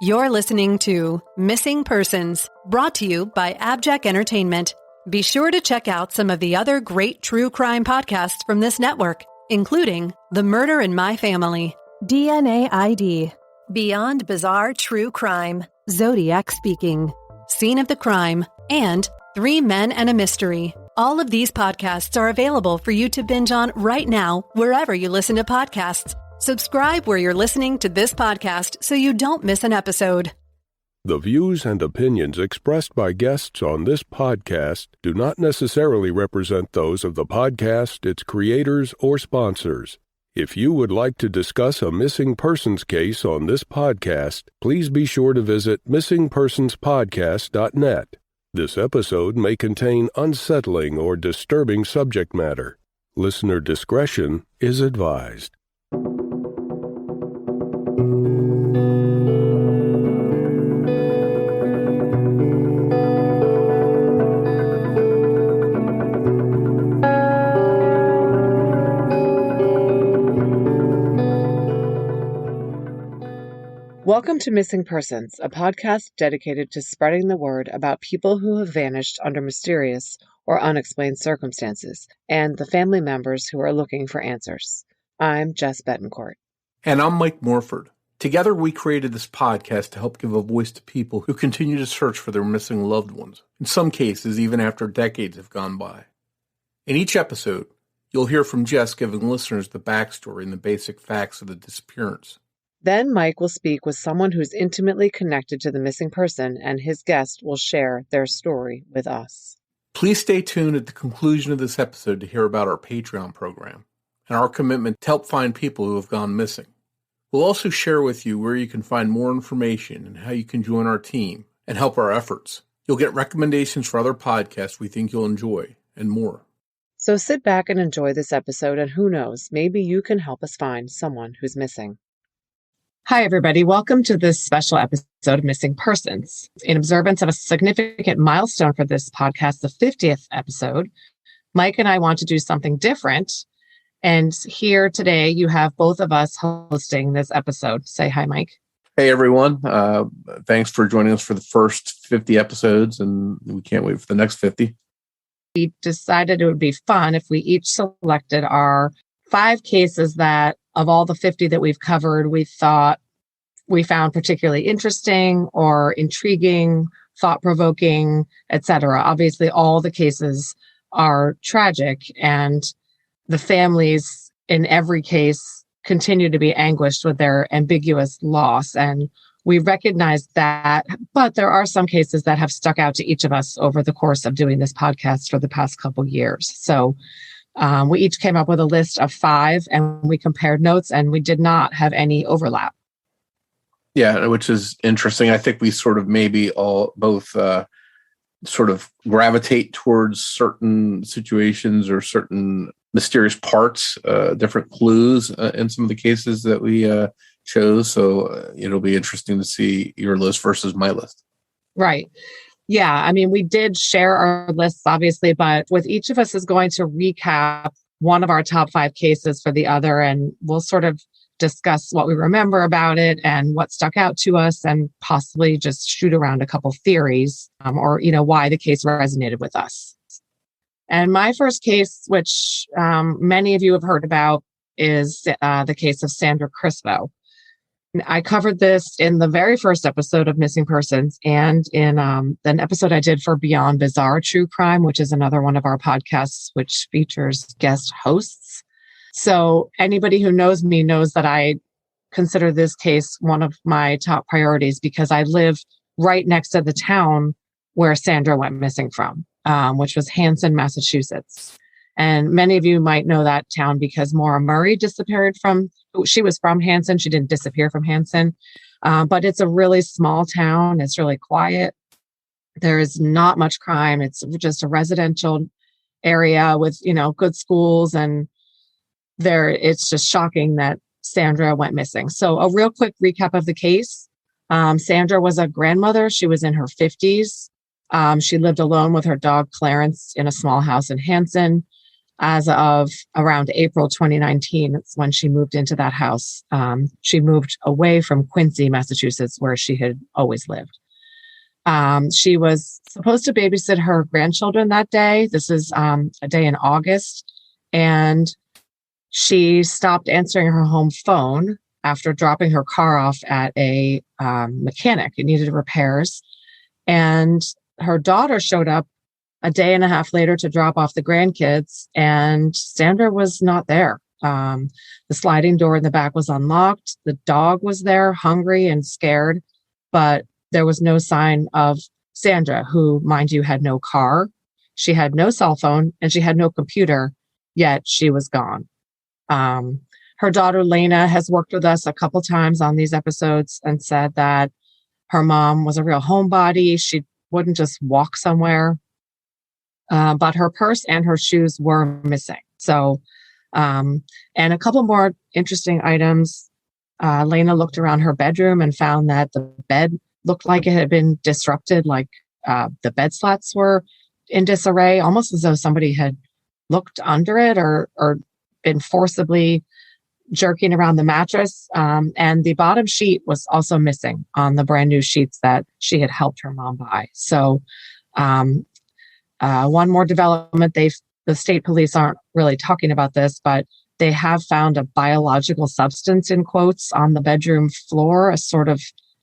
You're listening to Missing Persons, brought to you by AbJack Entertainment. Be sure to check out some of the other great true crime podcasts from this network, including The Murder in My Family, DNA ID, Beyond Bizarre True Crime, Zodiac Speaking, Scene of the Crime, and 3 Men and a Mystery. All of these podcasts are available for you to binge on right now, wherever you listen to podcasts. Subscribe where you're listening to this podcast so you don't miss an episode. The views and opinions expressed by guests on this podcast do not necessarily represent those of the podcast, its creators, or sponsors. If you would like to discuss a missing persons case on this podcast, please be sure to visit missingpersonspodcast.net. This episode may contain unsettling or disturbing subject matter. Listener discretion is advised. Welcome to Missing Persons, a podcast dedicated to spreading the word about people who have vanished under mysterious or unexplained circumstances, and the family members who are looking for answers. I'm Jess Betancourt. And I'm Mike Morford. Together we created this podcast to help give a voice to people who continue to search for their missing loved ones, in some cases even after decades have gone by. In each episode, you'll hear from Jess giving listeners the backstory and the basic facts of the disappearance. Then Mike will speak with someone who's intimately connected to the missing person, and his guest will share their story with us. Please stay tuned at the conclusion of this episode to hear about our Patreon program and our commitment to help find people who have gone missing. We'll also share with you where you can find more information and how you can join our team and help our efforts. You'll get recommendations for other podcasts we think you'll enjoy, and more. So sit back and enjoy this episode, and who knows, maybe you can help us find someone who's missing. Hi, everybody. Welcome to this special episode of Missing Persons. In observance of a significant milestone for this podcast, the 50th episode, Mike and I want to do something different. And here today, you have both of us hosting this episode. Say hi, Mike. Hey, everyone. Thanks for joining us for the first 50 episodes, and we can't wait for the next 50. We decided it would be fun if we each selected our 5 cases that, of all the 50 that we've covered, we thought we found particularly interesting or intriguing, thought-provoking, etc. Obviously, all the cases are tragic, and the families in every case continue to be anguished with their ambiguous loss. And we recognize that, but there are some cases that have stuck out to each of us over the course of doing this podcast for the past couple years. So we each came up with a list of 5, and we compared notes, and we did not have any overlap. Yeah, which is interesting. I think we sort of maybe both sort of gravitate towards certain situations or certain mysterious parts, different clues in some of the cases that we chose. So it'll be interesting to see your list versus my list. Right. Yeah, I mean, we did share our lists, obviously, but with each of us is going to recap one of our top 5 cases for the other, and we'll sort of discuss what we remember about it and what stuck out to us, and possibly just shoot around a couple theories or, why the case resonated with us. And my first case, which many of you have heard about, is the case of Sandra Crispo. I covered this in the very first episode of Missing Persons and in an episode I did for Beyond Bizarre True Crime, which is another one of our podcasts, which features guest hosts. So anybody who knows me knows that I consider this case one of my top priorities because I live right next to the town where Sandra went missing from, which was Hanson, Massachusetts. And many of you might know that town because Maura Murray she was from Hanson. She didn't disappear from Hanson. But it's a really small town. It's really quiet. There is not much crime. It's just a residential area with, good schools. And it's just shocking that Sandra went missing. So a real quick recap of the case. Sandra was a grandmother. She was in her 50s. She lived alone with her dog, Clarence, in a small house in Hanson. as of around April 2019. It's when she moved into that house. She moved away from Quincy, Massachusetts, where she had always lived. She was supposed to babysit her grandchildren that day. This is a day in August. And she stopped answering her home phone after dropping her car off at a mechanic. It needed repairs. And her daughter showed up a day and a half later to drop off the grandkids, and Sandra was not there. The sliding door in the back was unlocked. The dog was there, hungry and scared, but there was no sign of Sandra, who, mind you, had no car. She had no cell phone and she had no computer, yet she was gone. Her daughter, Lena, has worked with us a couple times on these episodes and said that her mom was a real homebody. She wouldn't just walk somewhere. But her purse and her shoes were missing. So, and a couple more interesting items. Lena looked around her bedroom and found that the bed looked like it had been disrupted, like the bed slats were in disarray, almost as though somebody had looked under it or been forcibly jerking around the mattress. And the bottom sheet was also missing on the brand new sheets that she had helped her mom buy. So, one more development, the state police aren't really talking about this, but they have found a biological substance, in quotes, on the bedroom floor, a sort of,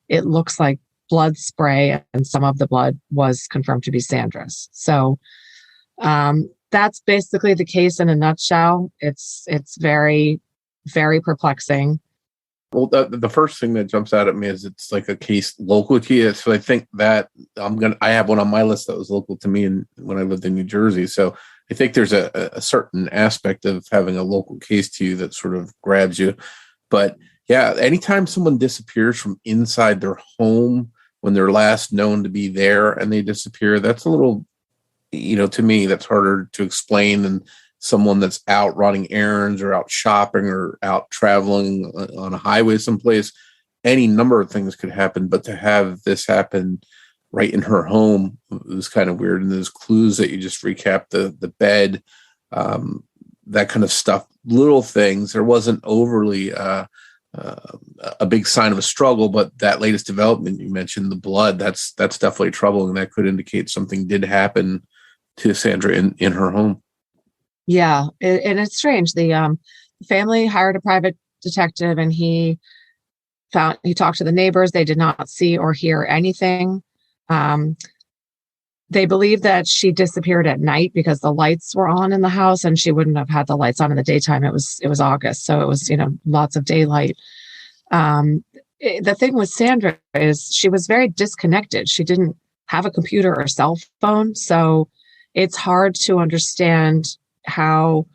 it looks like blood spray, and some of the blood was confirmed to be Sandra's. So that's basically the case in a nutshell. It's very, very perplexing. Well, the first thing that jumps out at me is it's like a case local to you. So I think that I have one on my list that was local to me when I lived in New Jersey. So I think there's a certain aspect of having a local case to you that sort of grabs you. But yeah, anytime someone disappears from inside their home when they're last known to be there and they disappear, that's a little, to me, that's harder to explain than someone that's out running errands or out shopping or out traveling on a highway someplace. Any number of things could happen, but to have this happen right in her home was kind of weird. And those clues that you just recapped, the bed, that kind of stuff, little things. There wasn't overly a big sign of a struggle, but that latest development you mentioned, the blood, that's definitely troubling. That could indicate something did happen to Sandra in her home. Yeah, and it's strange. The family hired a private detective, and he talked to the neighbors. They did not see or hear anything. They believe that she disappeared at night because the lights were on in the house, and she wouldn't have had the lights on in the daytime. It was August, so it was lots of daylight. The thing with Sandra is she was very disconnected. She didn't have a computer or cell phone, so it's hard to understand how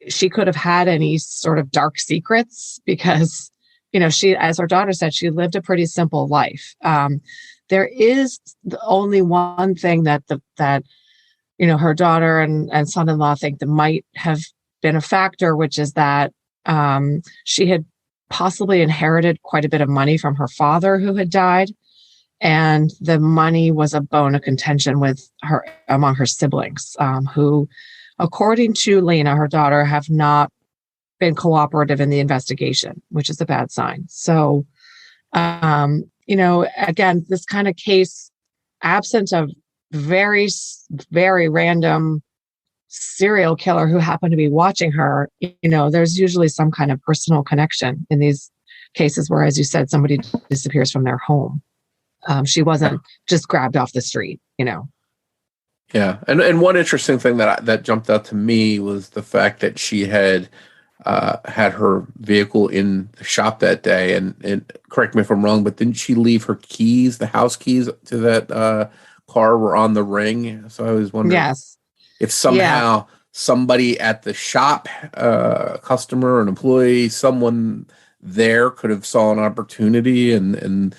she could have had any sort of dark secrets because, she, as her daughter said, she lived a pretty simple life. There is only one thing that her daughter and son-in-law think that might have been a factor, which is that she had possibly inherited quite a bit of money from her father who had died. And the money was a bone of contention among her siblings, who, according to Lena, her daughter, have not been cooperative in the investigation, which is a bad sign. So, again, this kind of case, absent of very, very random serial killer who happened to be watching her, there's usually some kind of personal connection in these cases where, as you said, somebody disappears from their home. She wasn't just grabbed off the street, Yeah, and one interesting thing that jumped out to me was the fact that she had had her vehicle in the shop that day, and correct me if I'm wrong, but didn't she leave her keys, the house keys to that car were on the ring? So I was wondering if somehow somebody at the shop, a customer, an employee, someone there could have saw an opportunity and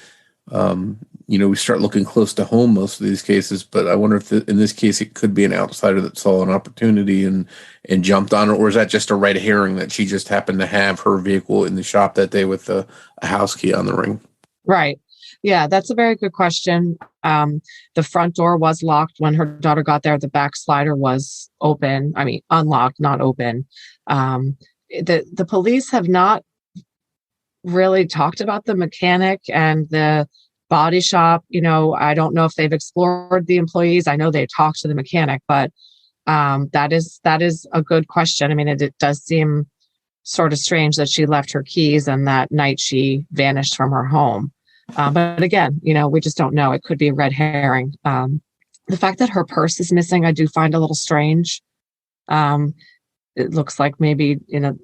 we start looking close to home most of these cases, but I wonder if in this case it could be an outsider that saw an opportunity and jumped on it, or is that just a red herring that she just happened to have her vehicle in the shop that day with a house key on the ring? Right. Yeah, that's a very good question. The front door was locked when her daughter got there. The back slider was open. I mean, unlocked, not open. The police have not really talked about the mechanic and the body shop. I don't know if they've explored the employees. I know they talked to the mechanic, but that is a good question. I mean, it does seem sort of strange that she left her keys and that night she vanished from her home. But again, we just don't know. It could be a red herring. The fact that her purse is missing, I do find a little strange. It looks like maybe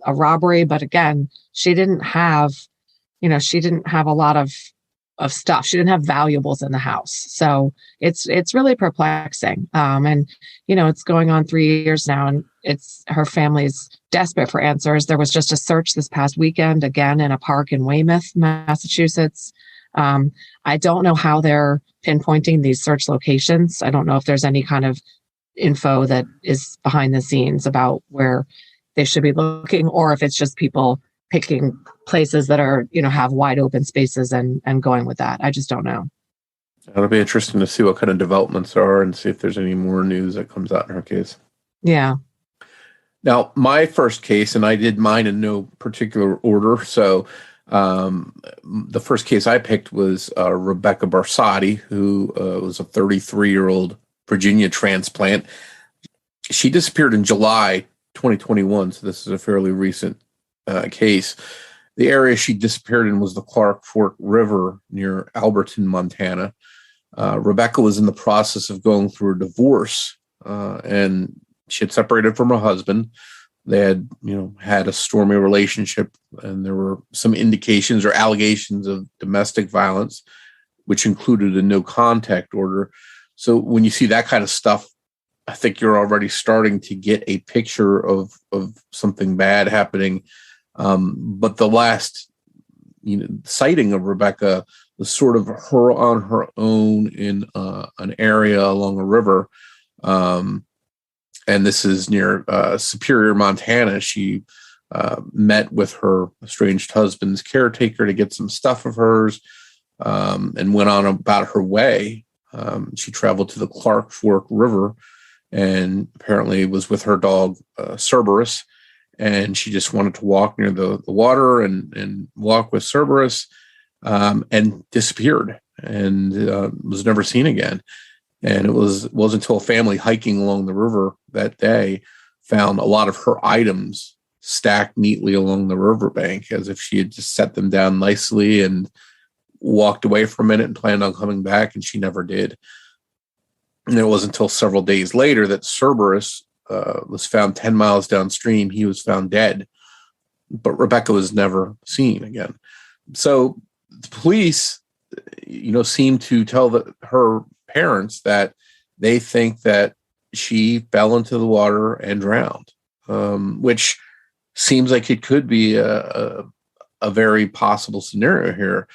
a robbery, but again, she didn't have a lot of stuff. She didn't have valuables in the house. So it's really perplexing. And it's going on 3 years now, and her family's desperate for answers. There was just a search this past weekend, again, in a park in Weymouth, Massachusetts. I don't know how they're pinpointing these search locations. I don't know if there's any kind of info that is behind the scenes about where they should be looking, or if it's just people picking places that are, have wide open spaces and going with that. I just don't know. It'll be interesting to see what kind of developments are and see if there's any more news that comes out in her case. Yeah. Now, my first case, and I did mine in no particular order. So the first case I picked was Rebecca Barsotti, who was a 33-year-old Virginia transplant. She disappeared in July 2021, so this is a fairly recent case. The area she disappeared in was the Clark Fork River near Alberton, Montana. Rebecca was in the process of going through a divorce, and she had separated from her husband. They had, had a stormy relationship, and there were some indications or allegations of domestic violence, which included a no contact order. So when you see that kind of stuff, I think you're already starting to get a picture of something bad happening. But the last sighting of Rebecca was sort of her on her own in an area along a river. And this is near Superior, Montana. She met with her estranged husband's caretaker to get some stuff of hers, and went on about her way. She traveled to the Clark Fork River and apparently was with her dog, Cerberus. And she just wanted to walk near the water and walk with Cerberus, and disappeared and was never seen again. And it wasn't until a family hiking along the river that day found a lot of her items stacked neatly along the riverbank, as if she had just set them down nicely and walked away for a minute and planned on coming back, and she never did. And it wasn't until several days later that Cerberus was found 10 miles downstream. He was found dead, but Rebecca was never seen again. So the police, seem to tell her parents that they think that she fell into the water and drowned, which seems like it could be a very possible scenario here.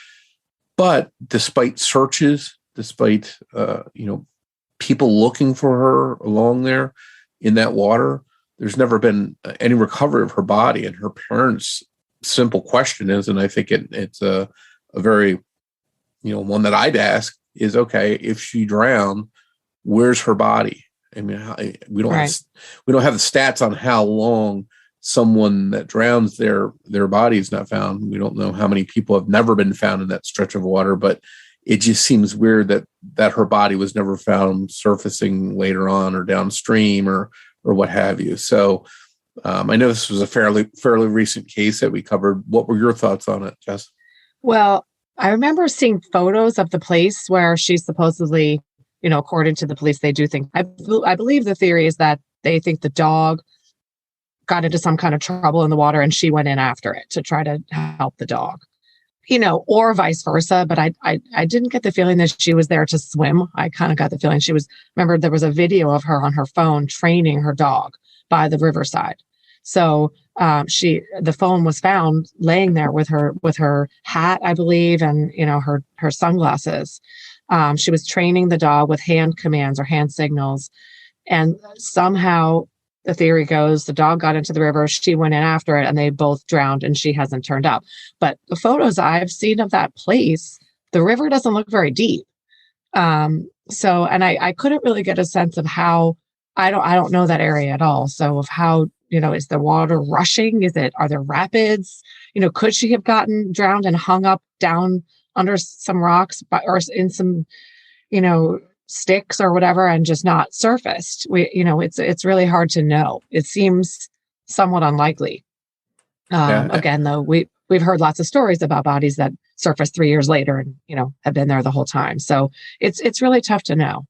But despite searches, despite people looking for her along there in that water, there's never been any recovery of her body. And her parents' simple question is, and I think it's a very, one that I'd ask is, okay, if she drowned, where's her body? I mean, we don't have the stats on how long someone that drowns their body is not found. We don't know how many people have never been found in that stretch of water, but it just seems weird that her body was never found surfacing later on or downstream or what have you. So I know this was a fairly recent case that we covered. What were your thoughts on it, Jess? Well, I remember seeing photos of the place where she supposedly, according to the police, they do think, I believe the theory is that they think the dog got into some kind of trouble in the water and she went in after it to try to help the dog, or vice versa. But I didn't get the feeling that she was there to swim. I kind of got the feeling remember there was a video of her on her phone training her dog by the riverside. So the phone was found laying there with her hat, I believe, and her sunglasses. She was training the dog with hand commands or hand signals, and somehow the theory goes the dog got into the river, she went in after it, and they both drowned, and she hasn't turned up. But the photos I've seen of that place the river doesn't look very deep. So, and I couldn't really get a sense of how, I don't know that area at all. So of how, is the water rushing? Are there rapids? Could she have gotten drowned and hung up down under some rocks or in some, sticks or whatever and just not surfaced? It's really hard to know. It seems somewhat unlikely. Again, though, we've heard lots of stories about bodies that surface 3 years later and, have been there the whole time. So it's really tough to know.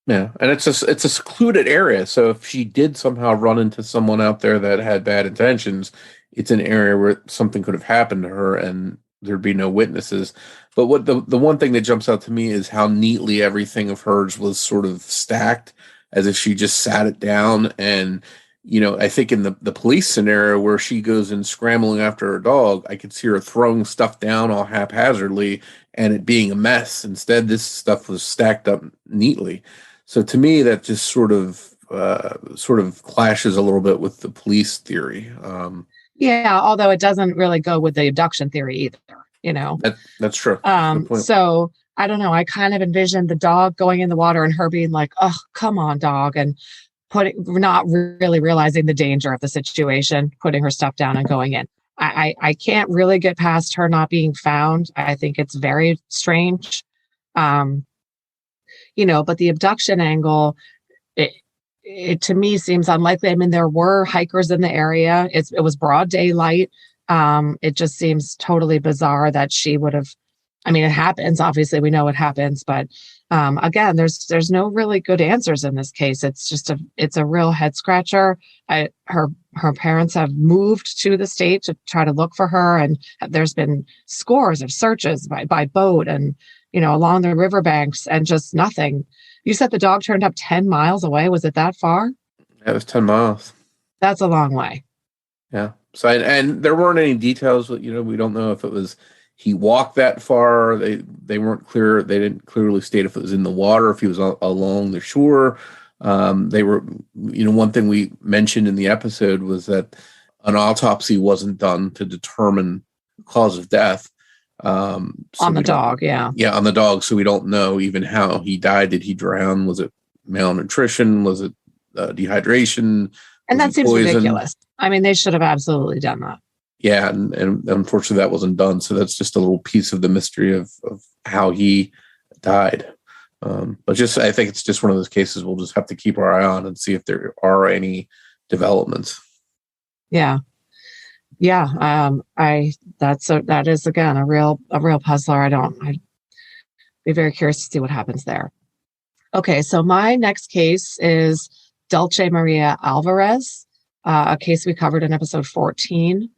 Yeah. And it's a secluded area. So if she did somehow run into someone out there that had bad intentions, it's an area where something could have happened to her and there'd be no witnesses. But what the one thing that jumps out to me is how neatly everything of hers was sort of stacked, as if she just sat it down. And, I think in the police scenario where she goes in scrambling after her dog, I could see her throwing stuff down all haphazardly and it being a mess. Instead, this stuff was stacked up neatly. So to me, that just sort of clashes a little bit with the police theory. Yeah, although it doesn't really go with the abduction theory either, That's true. So I don't know. I kind of envisioned the dog going in the water and her being like, "Oh, come on, dog," and not really realizing the danger of the situation, putting her stuff down and going in. I can't really get past her not being found. I think it's very strange. But the abduction angle, it to me seems unlikely. I mean, there were hikers in the area. It was broad daylight. It just seems totally bizarre that she would have. I mean, it happens. Obviously, we know it happens, but again, there's no really good answers in this case. It's a real head scratcher. Her parents have moved to the state to try to look for her, and there's been scores of searches by boat and along the riverbanks, and just nothing. You said the dog turned up 10 miles away. Was it that far? It was 10 miles. That's a long way. Yeah. So, and there weren't any details. We don't know if it was he walked that far. They weren't clear. They didn't clearly state if it was in the water, if he was along the shore. They were, one thing we mentioned in the episode was that an autopsy wasn't done to determine the cause of death. On the dog, yeah. Yeah, on the dog. So we don't know even how he died. Did he drown? Was it malnutrition? Was it dehydration? And that seems ridiculous. I mean, they should have absolutely done that. Yeah, and unfortunately that wasn't done. So that's just a little piece of the mystery of how he died. But I think it's just one of those cases we'll just have to keep our eye on and see if there are any developments. Yeah. Yeah. That is again a real puzzler. I'd be very curious to see what happens there. Okay. So my next case is Dulce Maria Alvarez, a case we covered in episode 14.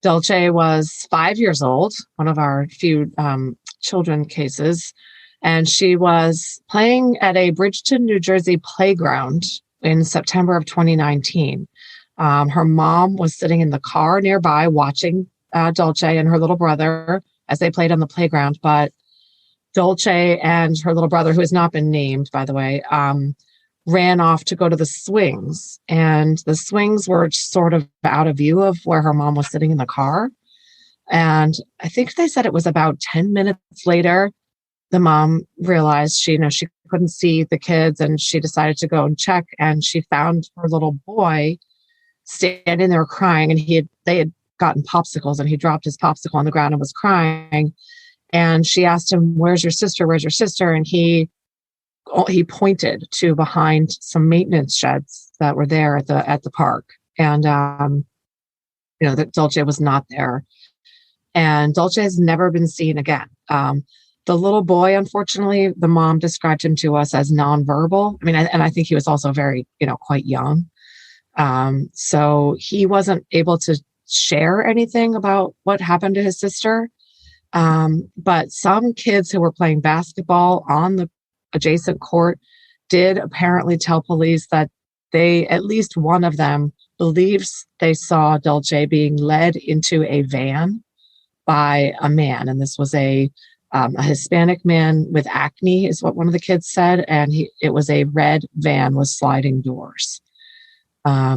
Dulce was 5 years old, one of our few children cases, and she was playing at a Bridgeton, New Jersey playground in September of 2019. Her mom was sitting in the car nearby watching Dulce and her little brother as they played on the playground, but Dulce and her little brother, who has not been named, by the way, ran off to go to the swings, and the swings were sort of out of view of where her mom was sitting in the car. And I think they said it was about 10 minutes later, the mom realized she couldn't see the kids, and she decided to go and check, and she found her little boy standing there crying, and they had gotten popsicles, and he dropped his popsicle on the ground and was crying. And she asked him, "Where's your sister? Where's your sister?" And he pointed to behind some maintenance sheds that were there at the park. And, that Dulce was not there. And Dulce has never been seen again. The little boy, unfortunately, the mom described him to us as nonverbal. I mean, and I think he was also very, quite young. So he wasn't able to share anything about what happened to his sister. But some kids who were playing basketball on the adjacent court did apparently tell police that at least one of them believes they saw Dulce being led into a van by a man. And this was a Hispanic man with acne is what one of the kids said. And it was a red van with sliding doors.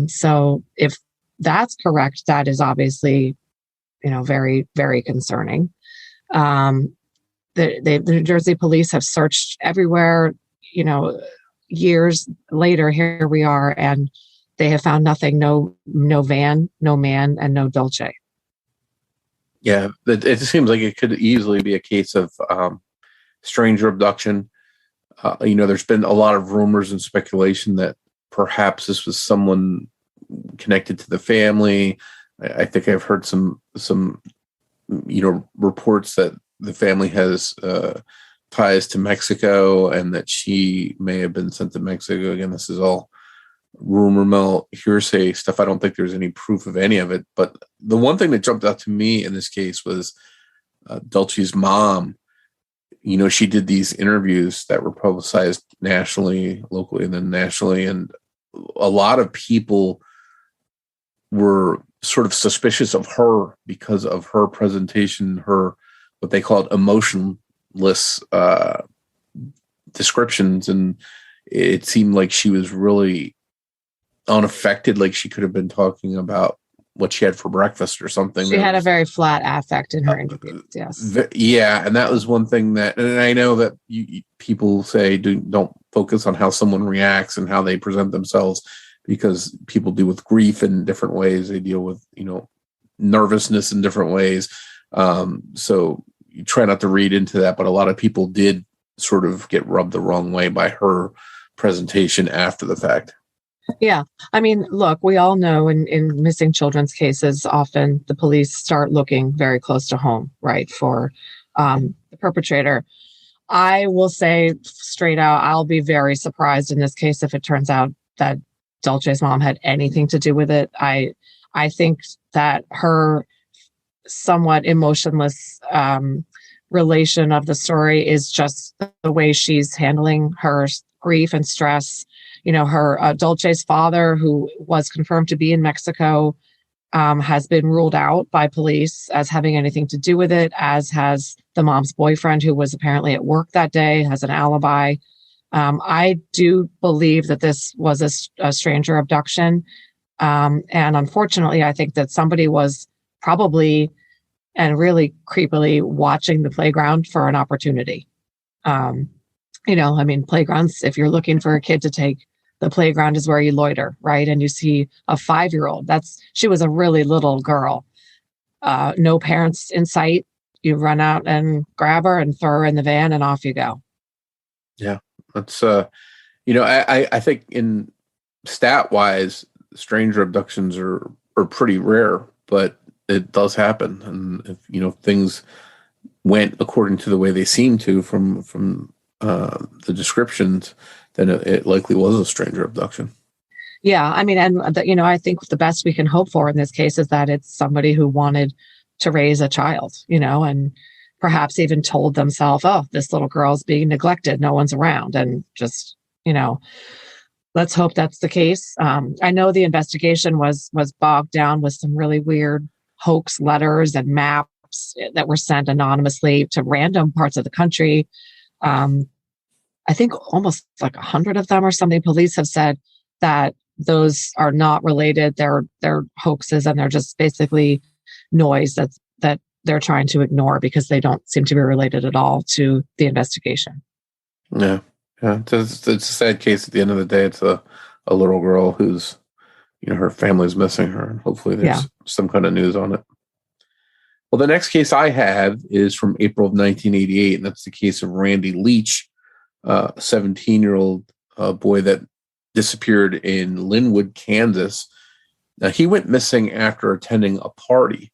So if that's correct, that is obviously, very, very concerning. the New Jersey police have searched everywhere, years later, here we are, and they have found nothing, no van, no man, and no Dolce. Yeah, it seems like it could easily be a case of stranger abduction. There's been a lot of rumors and speculation that perhaps this was someone connected to the family. I think I've heard some reports that the family has ties to Mexico and that she may have been sent to Mexico. Again, this is all rumor mill, hearsay stuff. I don't think there's any proof of any of it. But the one thing that jumped out to me in this case was Dulce's mom. She did these interviews that were publicized nationally, locally, and then nationally. And a lot of people were sort of suspicious of her because of her presentation, her what they called emotionless descriptions. And it seemed like she was really unaffected, like she could have been talking about what she had for breakfast or something. She had a very flat affect in her interviews. Yes. Yeah. And that was one thing and I know that people say don't focus on how someone reacts and how they present themselves, because people deal with grief in different ways. They deal with, nervousness in different ways. So you try not to read into that, but a lot of people did sort of get rubbed the wrong way by her presentation after the fact. Yeah. I mean, look, we all know in missing children's cases, often the police start looking very close to home, right, for the perpetrator. I will say straight out, I'll be very surprised in this case if it turns out that Dolce's mom had anything to do with it. I think that her somewhat emotionless relation of the story is just the way she's handling her grief and stress. Her Dolce's father, who was confirmed to be in Mexico, has been ruled out by police as having anything to do with it, as has the mom's boyfriend, who was apparently at work that day, has an alibi. I do believe that this was a stranger abduction. And unfortunately, I think that somebody was probably and really creepily watching the playground for an opportunity. Playgrounds, if you're looking for a kid to take, the playground is where you loiter, right? And you see a 5-year-old. She was a really little girl. No parents in sight. You run out and grab her and throw her in the van and off you go. Yeah. That's, I think in stat wise, stranger abductions are pretty rare, but it does happen. And if, things went according to the way they seem to from the descriptions, then it likely was a stranger abduction. Yeah. I mean, and I think the best we can hope for in this case is that it's somebody who wanted to raise a child, and perhaps even told themselves, oh, this little girl's being neglected. No one's around. And just, let's hope that's the case. I know the investigation was bogged down with some really weird hoax letters and maps that were sent anonymously to random parts of the country. I think almost like 100 of them or something. Police have said that those are not related. They're hoaxes, and they're just basically noise that they're trying to ignore because they don't seem to be related at all to the investigation. Yeah. It's a sad case. At the end of the day, it's a little girl who's, her family's missing her, and hopefully there's some kind of news on it. Well, the next case I have is from April of 1988, and that's the case of Randy Leach, a 17-year-old boy that disappeared in Linwood, Kansas. Now, he went missing after attending a party,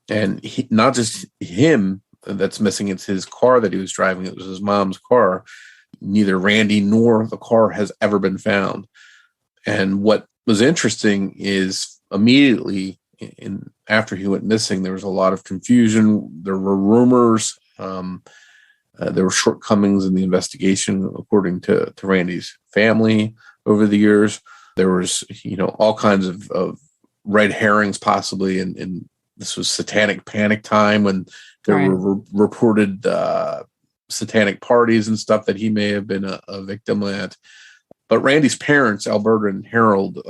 and not just him that's missing, it's his car that he was driving. It was his mom's car. Neither Randy nor the car has ever been found. And what was interesting is immediately after he went missing, there was a lot of confusion. There were rumors. There were shortcomings in the investigation, according to Randy's family over the years. There was, all kinds of red herrings possibly. And this was satanic panic time when there were reported satanic parties and stuff that he may have been a victim at. But Randy's parents, Alberta and Harold,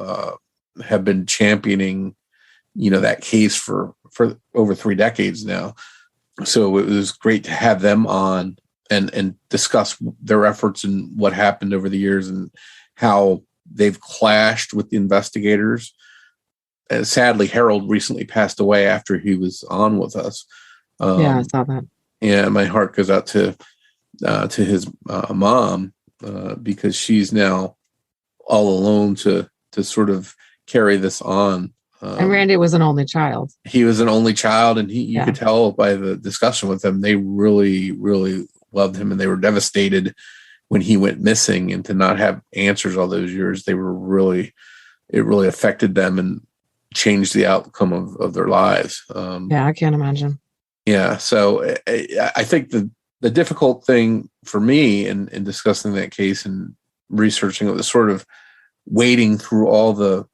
have been championing, that case for over 3 decades now. So it was great to have them on and discuss their efforts and what happened over the years and how they've clashed with the investigators. Sadly, Harold recently passed away after he was on with us. Yeah, I saw that. Yeah, my heart goes out to his mom because she's now all alone to sort of carry this on. And Randy was an only child. He was an only child, and you could tell by the discussion with them, they really, really loved him, and they were devastated when he went missing, and to not have answers all those years, it really affected them and changed the outcome of their lives. Yeah, I can't imagine. Yeah. So I think the difficult thing for me in discussing that case and researching it was sort of wading through all the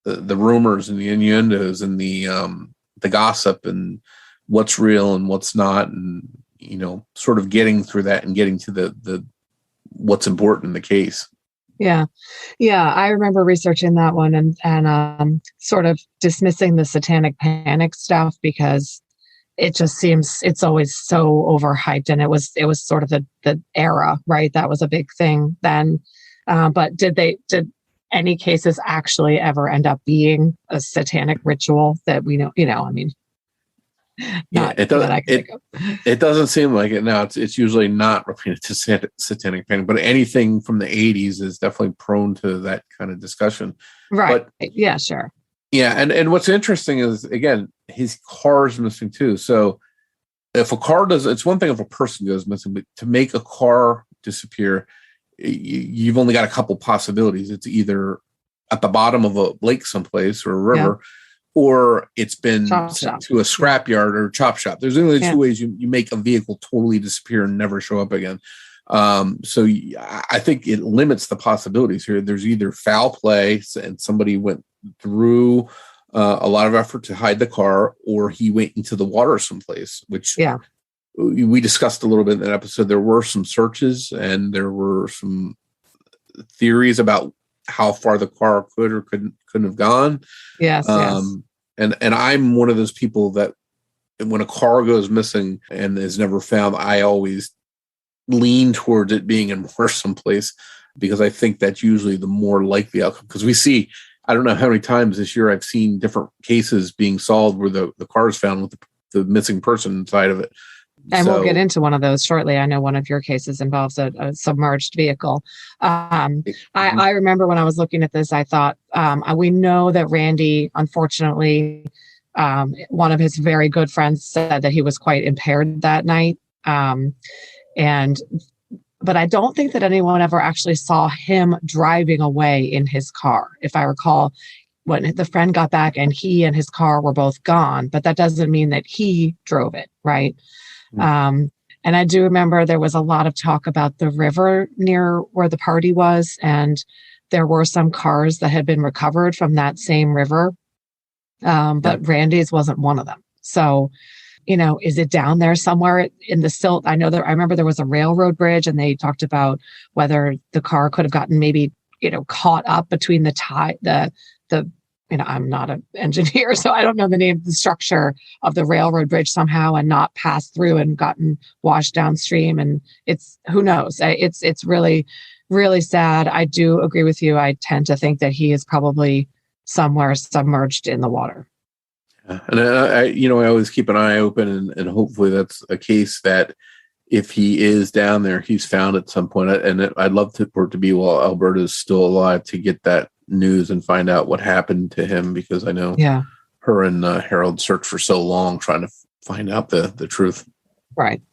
rumors and the innuendos and the gossip and what's real and what's not, and sort of getting through that and getting to the what's important in the case. Yeah. I remember researching that one and sort of dismissing the satanic panic stuff because it just seems it's always so overhyped, and it was sort of the era, right? That was a big thing then. But did any cases actually ever end up being a satanic ritual that we know? I mean, it doesn't seem like it now. It's usually not related to satanic panic, but anything from the 80s is definitely prone to that kind of discussion. Right. But, yeah, sure. Yeah. And what's interesting is, again, his car is missing too. So if a car it's one thing if a person goes missing, but to make a car disappear, you've only got a couple possibilities. It's either at the bottom of a lake someplace or a river, or it's been sent to a scrapyard or a chop shop. There's only two ways you make a vehicle totally disappear and never show up again. So I think it limits the possibilities here. There's either foul play and somebody went through a lot of effort to hide the car, or he went into the water someplace, which we discussed a little bit in that episode. There were some searches and there were some theories about how far the car could or couldn't have gone. Yes. And I'm one of those people that when a car goes missing and is never found, I always lean towards it being in more someplace, because I think that's usually the more likely outcome. Because we see, I don't know how many times this year I've seen different cases being solved where the car is found with the missing person inside of it. And we'll get into one of those shortly. I know one of your cases involves a submerged vehicle. I remember when I was looking at this, I thought, we know that Randy, unfortunately, one of his very good friends said that he was quite impaired that night. But I don't think that anyone ever actually saw him driving away in his car. If I recall, when the friend got back and he and his car were both gone, but that doesn't mean that he drove it, right? And I do remember there was a lot of talk about the river near where the party was, and there were some cars that had been recovered from that same river, but Randy's wasn't one of them. So, is it down there somewhere in the silt? I remember there was a railroad bridge, and they talked about whether the car could have gotten maybe, caught up between the I'm not an engineer, so I don't know the name of the structure of the railroad bridge somehow and not passed through and gotten washed downstream. And who knows? It's really, really sad. I do agree with you. I tend to think that he is probably somewhere submerged in the water. And I always keep an eye open, and hopefully that's a case that if he is down there, he's found at some point. And I'd love for it to be while Alberta's still alive, to get that news and find out what happened to him, because I know her and Harold searched for so long trying to find out the truth. Right.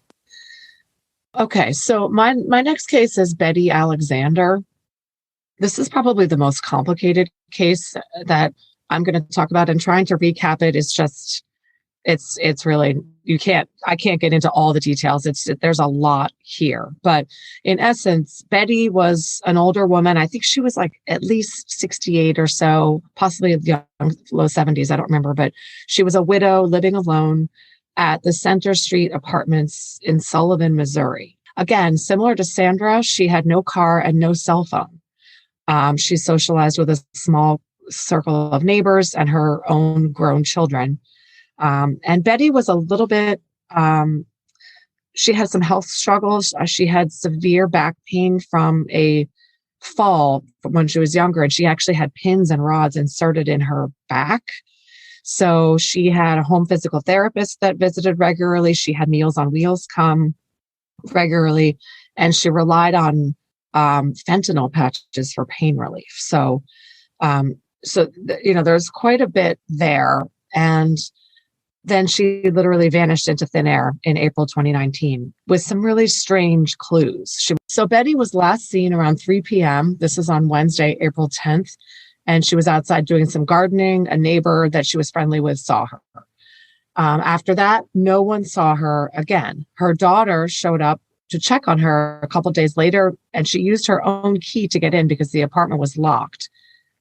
Okay. So my next case is Betty Alexander. This is probably the most complicated case that I'm going to talk about, and trying to recap it is just, it's really, I can't get into all the details. There's a lot here, but in essence, Betty was an older woman. I think she was like at least 68 or so, possibly young, low 70s. I don't remember, but she was a widow living alone at the Center Street Apartments in Sullivan, Missouri. Again, similar to Sandra, she had no car and no cell phone. She socialized with a small circle of neighbors and her own grown children. And Betty was a little bit She had some health struggles. She had severe back pain from a fall when she was younger, and she actually had pins and rods inserted in her back. So she had a home physical therapist that visited regularly. She had Meals on Wheels come regularly, and she relied on fentanyl patches for pain relief. So, there's quite a bit there. And then she literally vanished into thin air in April 2019 with some really strange clues. So Betty was last seen around 3 p.m. This is on Wednesday, April 10th. And she was outside doing some gardening. A neighbor that she was friendly with saw her. After that, no one saw her again. Her daughter showed up to check on her a couple of days later, and she used her own key to get in because the apartment was locked.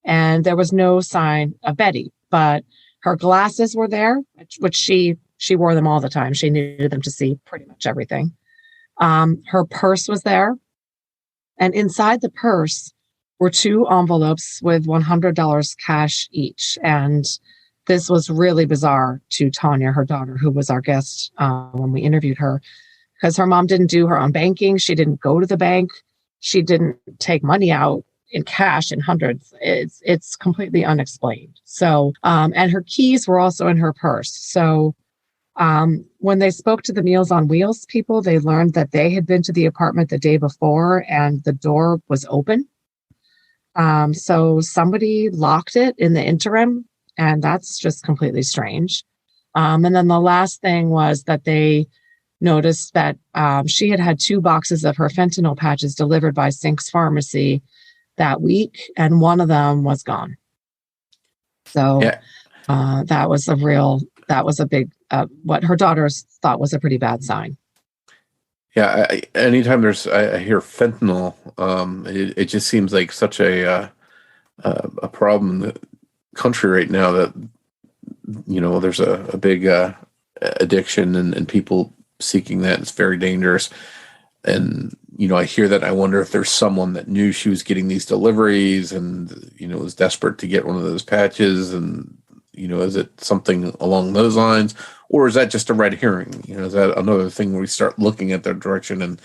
And there was no sign of Betty, but her glasses were there, which she wore them all the time. She needed them to see pretty much everything. Her purse was there. And inside the purse were 2 envelopes with $100 cash each. And this was really bizarre to Tanya, her daughter, who was our guest when we interviewed her, because her mom didn't do her own banking. She didn't go to the bank. She didn't take money out in cash in hundreds. It's completely unexplained. So, and her keys were also in her purse. So when they spoke to the Meals on Wheels people, they learned that they had been to the apartment the day before and the door was open. So somebody locked it in the interim, and that's just completely strange. And then the last thing was that they noticed that she had 2 boxes of her fentanyl patches delivered by Sink's Pharmacy that week, and one of them was gone. So Yeah. that was a big, what her daughters thought was a pretty bad sign. Yeah, anytime I hear fentanyl, it just seems like such a problem in the country right now that, there's a big addiction and people seeking that. It's very dangerous. And, I hear that. I wonder if there's someone that knew she was getting these deliveries and, was desperate to get one of those patches. And, is it something along those lines? Or is that just a red herring? Is that another thing where we start looking at their direction and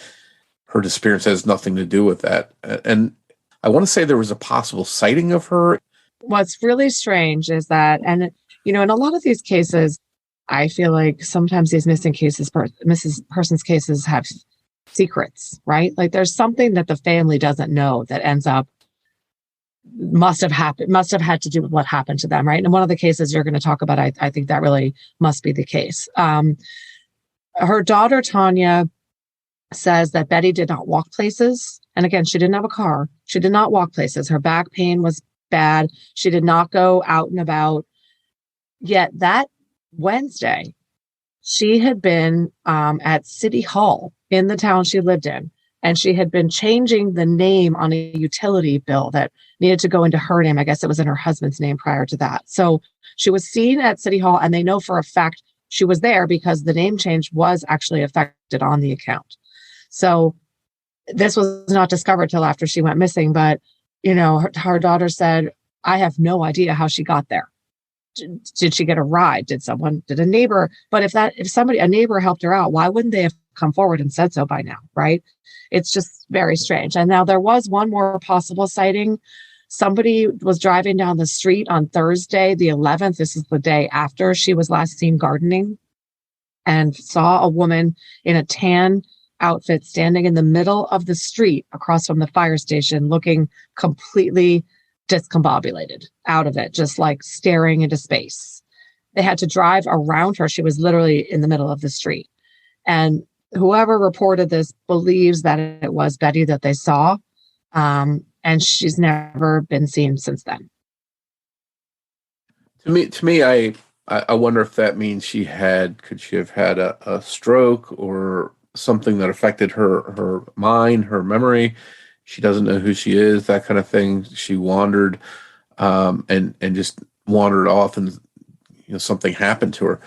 her disappearance has nothing to do with that? And I want to say there was a possible sighting of her. What's really strange is that, and, in a lot of these cases, I feel like sometimes these missing persons cases have secrets, right? Like there's something that the family doesn't know that ends up must have had to do with what happened to them, right? And one of the cases you're going to talk about, I think that really must be the case. Her daughter, Tanya, says that Betty did not walk places. And again, she didn't have a car. She did not walk places. Her back pain was bad. She did not go out and about. Yet that Wednesday, she had been at City Hall in the town she lived in, and she had been changing the name on a utility bill that needed to go into her name. I guess it was in her husband's name prior to that. So she was seen at City Hall, and they know for a fact she was there because the name change was actually affected on the account. So this was not discovered till after she went missing, but her daughter said, I have no idea how she got there. Did she get a ride? Did a neighbor? But if a neighbor helped her out, why wouldn't they have come forward and said so by now? Right? It's just very strange. And now there was one more possible sighting. Somebody was driving down the street on Thursday, the 11th. This is the day after she was last seen gardening, and saw a woman in a tan outfit standing in the middle of the street across from the fire station, looking completely discombobulated out of it, just like staring into space. They had to drive around her. She was literally in the middle of the street. And whoever reported this believes that it was Betty that they saw. And she's never been seen since then. To me, I wonder if that means could she have had a stroke or something that affected her mind, her memory? She doesn't know who she is, that kind of thing. She wandered and just wandered off, and something happened to her.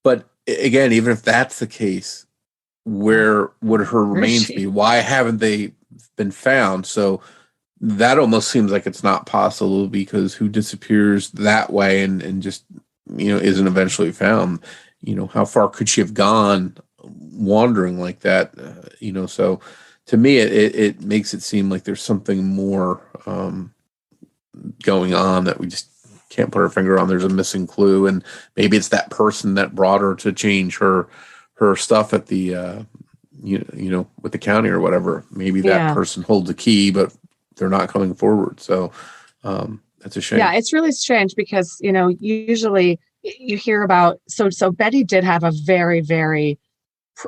But again, even if that's the case, where would her remains be? Why haven't they been found? So that almost seems like it's not possible, because who disappears that way and just isn't eventually found? How far could she have gone wandering like that. So to me, it makes it seem like there's something more going on that we just can't put our finger on. There's a missing clue, and maybe it's that person that brought her to change her stuff at the with the county or whatever. Maybe that person holds the key, but they're not coming forward. So that's a shame. Yeah, it's really strange because usually you hear about so Betty did have a very, very,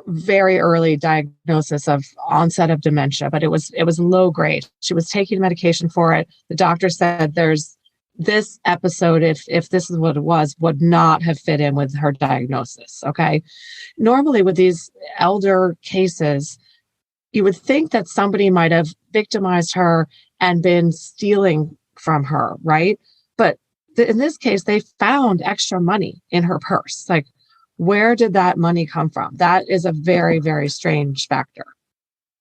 very early diagnosis of onset of dementia, but it was low grade. She was taking medication for it. The doctor said there's this episode, if this is what it was, would not have fit in with her diagnosis. Okay. Normally with these elder cases, you would think that somebody might have victimized her and been stealing from her, right? But in this case, they found extra money in her purse. Like, where did that money come from? That is a very, very strange factor.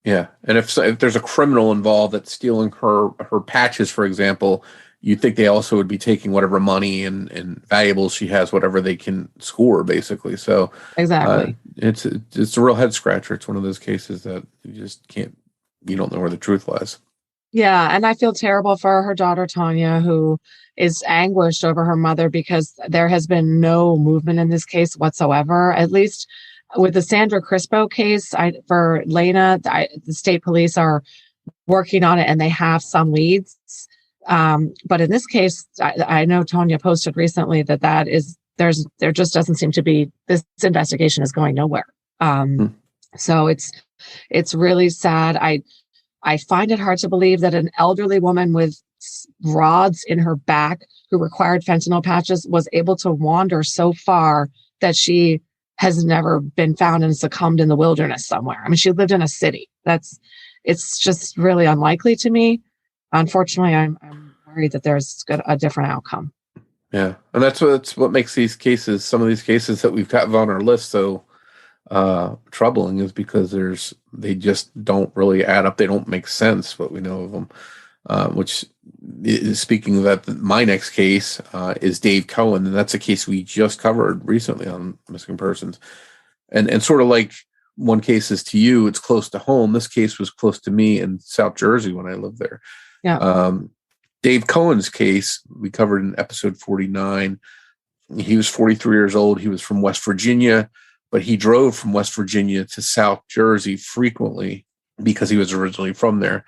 Yeah. And if there's a criminal involved that's stealing her patches, for example, you'd think they also would be taking whatever money and valuables she has, whatever they can score, basically. So exactly, it's a real head scratcher. It's one of those cases that you don't know where the truth lies. Yeah, and I feel terrible for her daughter Tanya, who is anguished over her mother because there has been no movement in this case whatsoever. At least with the Sandra Crispo case, for Lena, the state police are working on it and they have some leads. But in this case, I know Tanya posted recently that there just doesn't seem to be, this investigation is going nowhere. So it's really sad. I find it hard to believe that an elderly woman with rods in her back who required fentanyl patches was able to wander so far that she has never been found and succumbed in the wilderness somewhere. I mean, she lived in a city. It's just really unlikely to me. Unfortunately, I'm worried that there's a different outcome. Yeah. And that's what makes some of these cases that we've got on our list so troubling, is because they just don't really add up. They don't make sense, what we know of them. Which is, speaking of that, my next case is Dave Cohen, and that's a case we just covered recently on Missing Persons. And sort of like one case is to you, it's close to home. This case was close to me in South Jersey when I lived there. Yeah. Dave Cohen's case we covered in episode 49. He was 43 years old. He was from West Virginia, but he drove from West Virginia to South Jersey frequently because he was originally from there.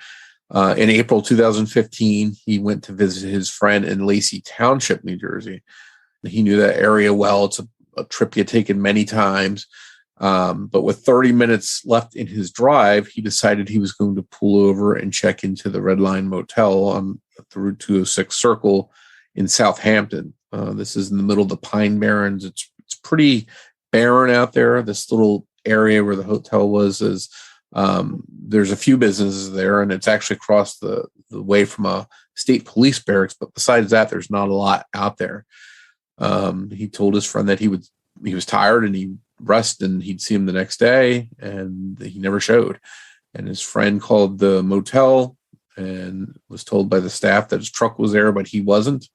In April 2015, he went to visit his friend in Lacey Township, New Jersey. He knew that area well. It's a trip he had taken many times. But with 30 minutes left in his drive, he decided he was going to pull over and check into the Red Line Motel on the Route 206 circle in Southampton. This is in the middle of the Pine Barrens. It's pretty barren out there. This little area where the hotel was there's a few businesses there, and it's actually across the way from a state police barracks. But besides that, there's not a lot out there. He told his friend that he was tired and he rest and he'd see him the next day, and he never showed. And his friend called the motel and was told by the staff that his truck was there, but he wasn't.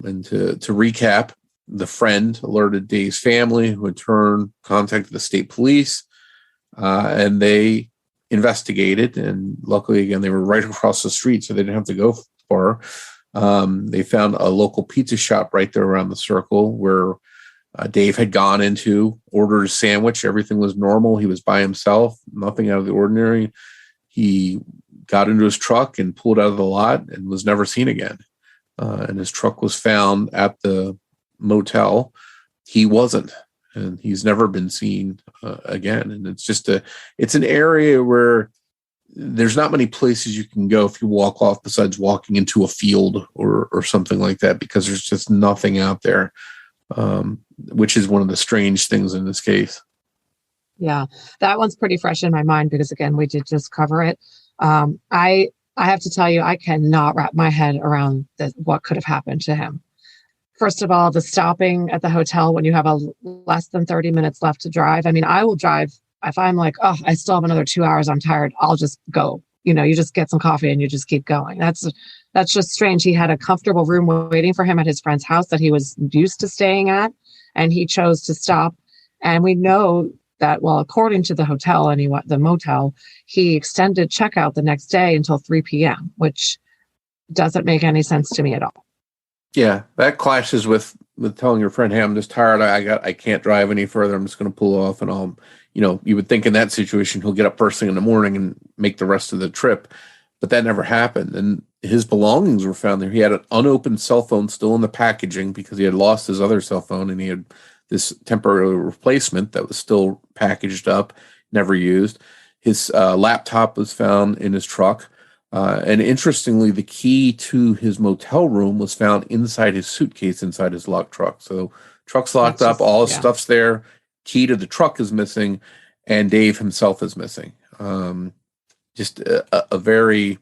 And to recap, the friend alerted Dave's family, who in turn contacted the state police, and they investigated. And luckily, again, they were right across the street, so they didn't have to go far. They found a local pizza shop right there around the circle where Dave had gone into, ordered a sandwich. Everything was normal. He was by himself, nothing out of the ordinary. He got into his truck and pulled out of the lot and was never seen again. And his truck was found at the motel. He wasn't, and he's never been seen again. And it's just it's an area where there's not many places you can go if you walk off besides walking into a field or something like that, because there's just nothing out there. Which is one of the strange things in this case. Yeah, that one's pretty fresh in my mind because, again, we did just cover it. I have to tell you, I cannot wrap my head around what could have happened to him. First of all, the stopping at the hotel when you have less than 30 minutes left to drive. I mean, I will drive if I'm like, oh, I still have another 2 hours, I'm tired, I'll just go. You just get some coffee and you just keep going. That's just strange. He had a comfortable room waiting for him at his friend's house that he was used to staying at, and he chose to stop. And we know that, well, according to the hotel, anyway, the motel, he extended checkout the next day until 3 p.m., which doesn't make any sense to me at all. Yeah, that clashes with telling your friend, "Hey, I'm just tired. I can't drive any further. I'm just going to pull off." And you would think in that situation he'll get up first thing in the morning and make the rest of the trip, but that never happened. And his belongings were found there. He had an unopened cell phone still in the packaging because he had lost his other cell phone, and he had this temporary replacement that was still packaged up, never used. His laptop was found in his truck. And interestingly, the key to his motel room was found inside his suitcase, inside his locked truck. So truck's locked up, all his stuff's there. Key to the truck is missing, and Dave himself is missing. Just a very,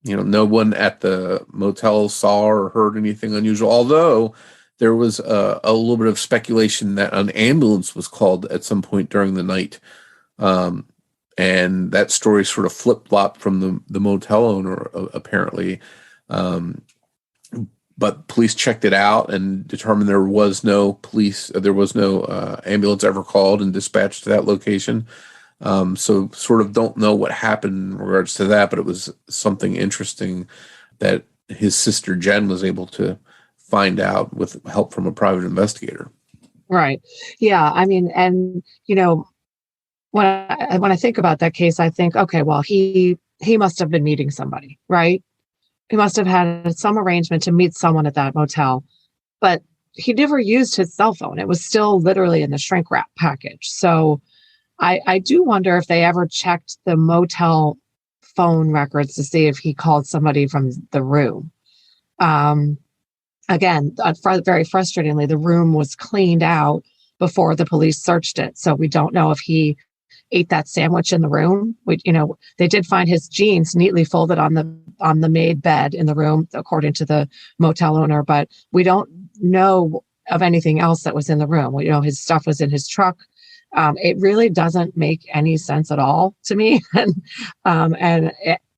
no one at the motel saw or heard anything unusual. Although there was a little bit of speculation that an ambulance was called at some point during the night. And that story sort of flip-flopped from the motel owner, apparently. But police checked it out and determined there was no ambulance ever called and dispatched to that location. So sort of don't know what happened in regards to that, but it was something interesting that his sister Jen was able to find out with help from a private investigator. Right. Yeah. I mean, and, when I think about that case, I think, okay, well, he must have been meeting somebody, right? He must have had some arrangement to meet someone at that motel, but he never used his cell phone. It was still literally in the shrink wrap package. So I do wonder if they ever checked the motel phone records to see if he called somebody from the room. Again, very frustratingly, the room was cleaned out before the police searched it. So we don't know if he ate that sandwich in the room. They did find his jeans neatly folded on the made bed in the room, according to the motel owner, but we don't know of anything else that was in the room. His stuff was in his truck. It really doesn't make any sense at all to me.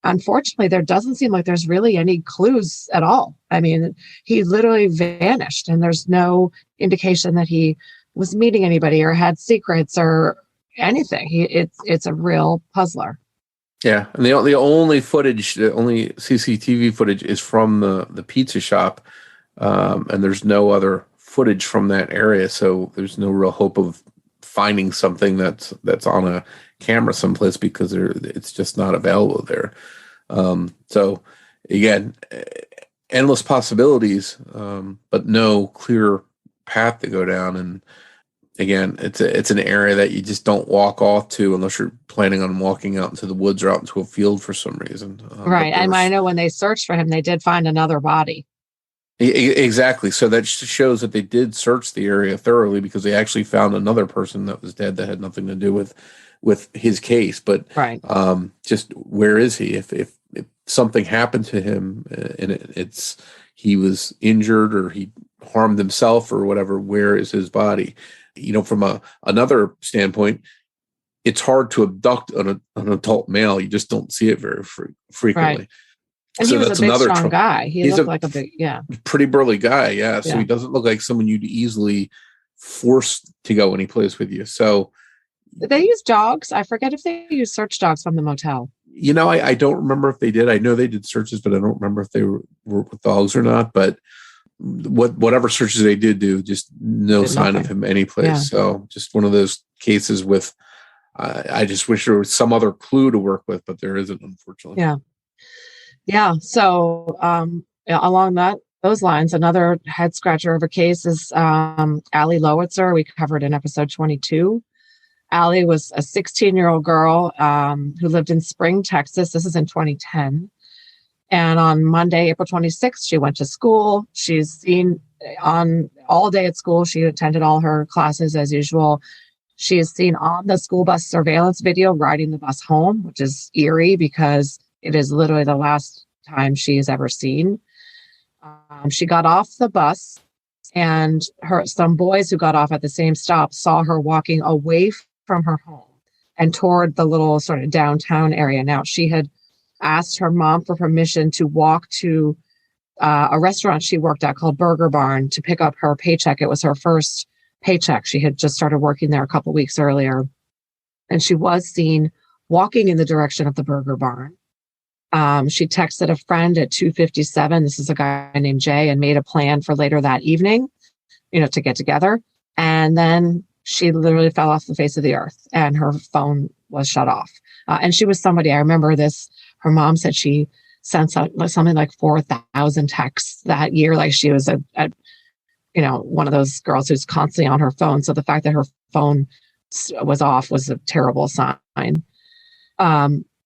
Unfortunately, there doesn't seem like there's really any clues at all. I mean, he literally vanished, and there's no indication that he was meeting anybody or had secrets or anything. It's a real puzzler. Yeah, and the only footage, the only CCTV footage is from the pizza shop, and there's no other footage from that area, so there's no real hope of finding something that's on a camera someplace because it's just not available there. So again, endless possibilities, but no clear path to go down. And again, it's an area that you just don't walk off to unless you're planning on walking out into the woods or out into a field for some reason. Right. And I know when they searched for him, they did find another body. Exactly. So that shows that they did search the area thoroughly because they actually found another person that was dead that had nothing to do with his case. But right. Just where is he? If something happened to him and he was injured or he harmed himself or whatever, where is his body? From another standpoint, it's hard to abduct an adult male. You just don't see it very frequently. Right. And so he was a big, strong guy. He looked like a big, pretty burly guy. Yeah. So he doesn't look like someone you'd easily force to go any place with you. So did they use dogs? I forget if they used search dogs from the motel. I don't remember if they did. I know they did searches, but I don't remember if they were with dogs or not. But whatever searches they did do, just no sign of him anyplace. Yeah. So just one of those cases with, I just wish there was some other clue to work with, but there isn't, unfortunately. Yeah. Yeah. So along those lines, another head scratcher of a case is Allie Lowitzer. We covered in episode 22. Allie was a 16-year-old girl who lived in Spring, Texas. This is in 2010. And on Monday, April 26th, she went to school. She's seen on all day at school. She attended all her classes as usual. She is seen on the school bus surveillance video riding the bus home, which is eerie because it is literally the last time she is ever seen. She got off the bus, and some boys who got off at the same stop saw her walking away from her home and toward the little sort of downtown area. Now, she had asked her mom for permission to walk to a restaurant she worked at called Burger Barn to pick up her paycheck. It was her first paycheck. She had just started working there a couple weeks earlier. and she was seen walking in the direction of the burger barn. She texted a friend at 2:57. This is a guy named Jay, and made a plan for later that evening, to get together. And then she literally fell off the face of the earth and her phone was shut off. And she was somebody, I remember this, her mom said she sent something like 4,000 texts that year. Like she was one of those girls who's constantly on her phone. So the fact that her phone was off was a terrible sign.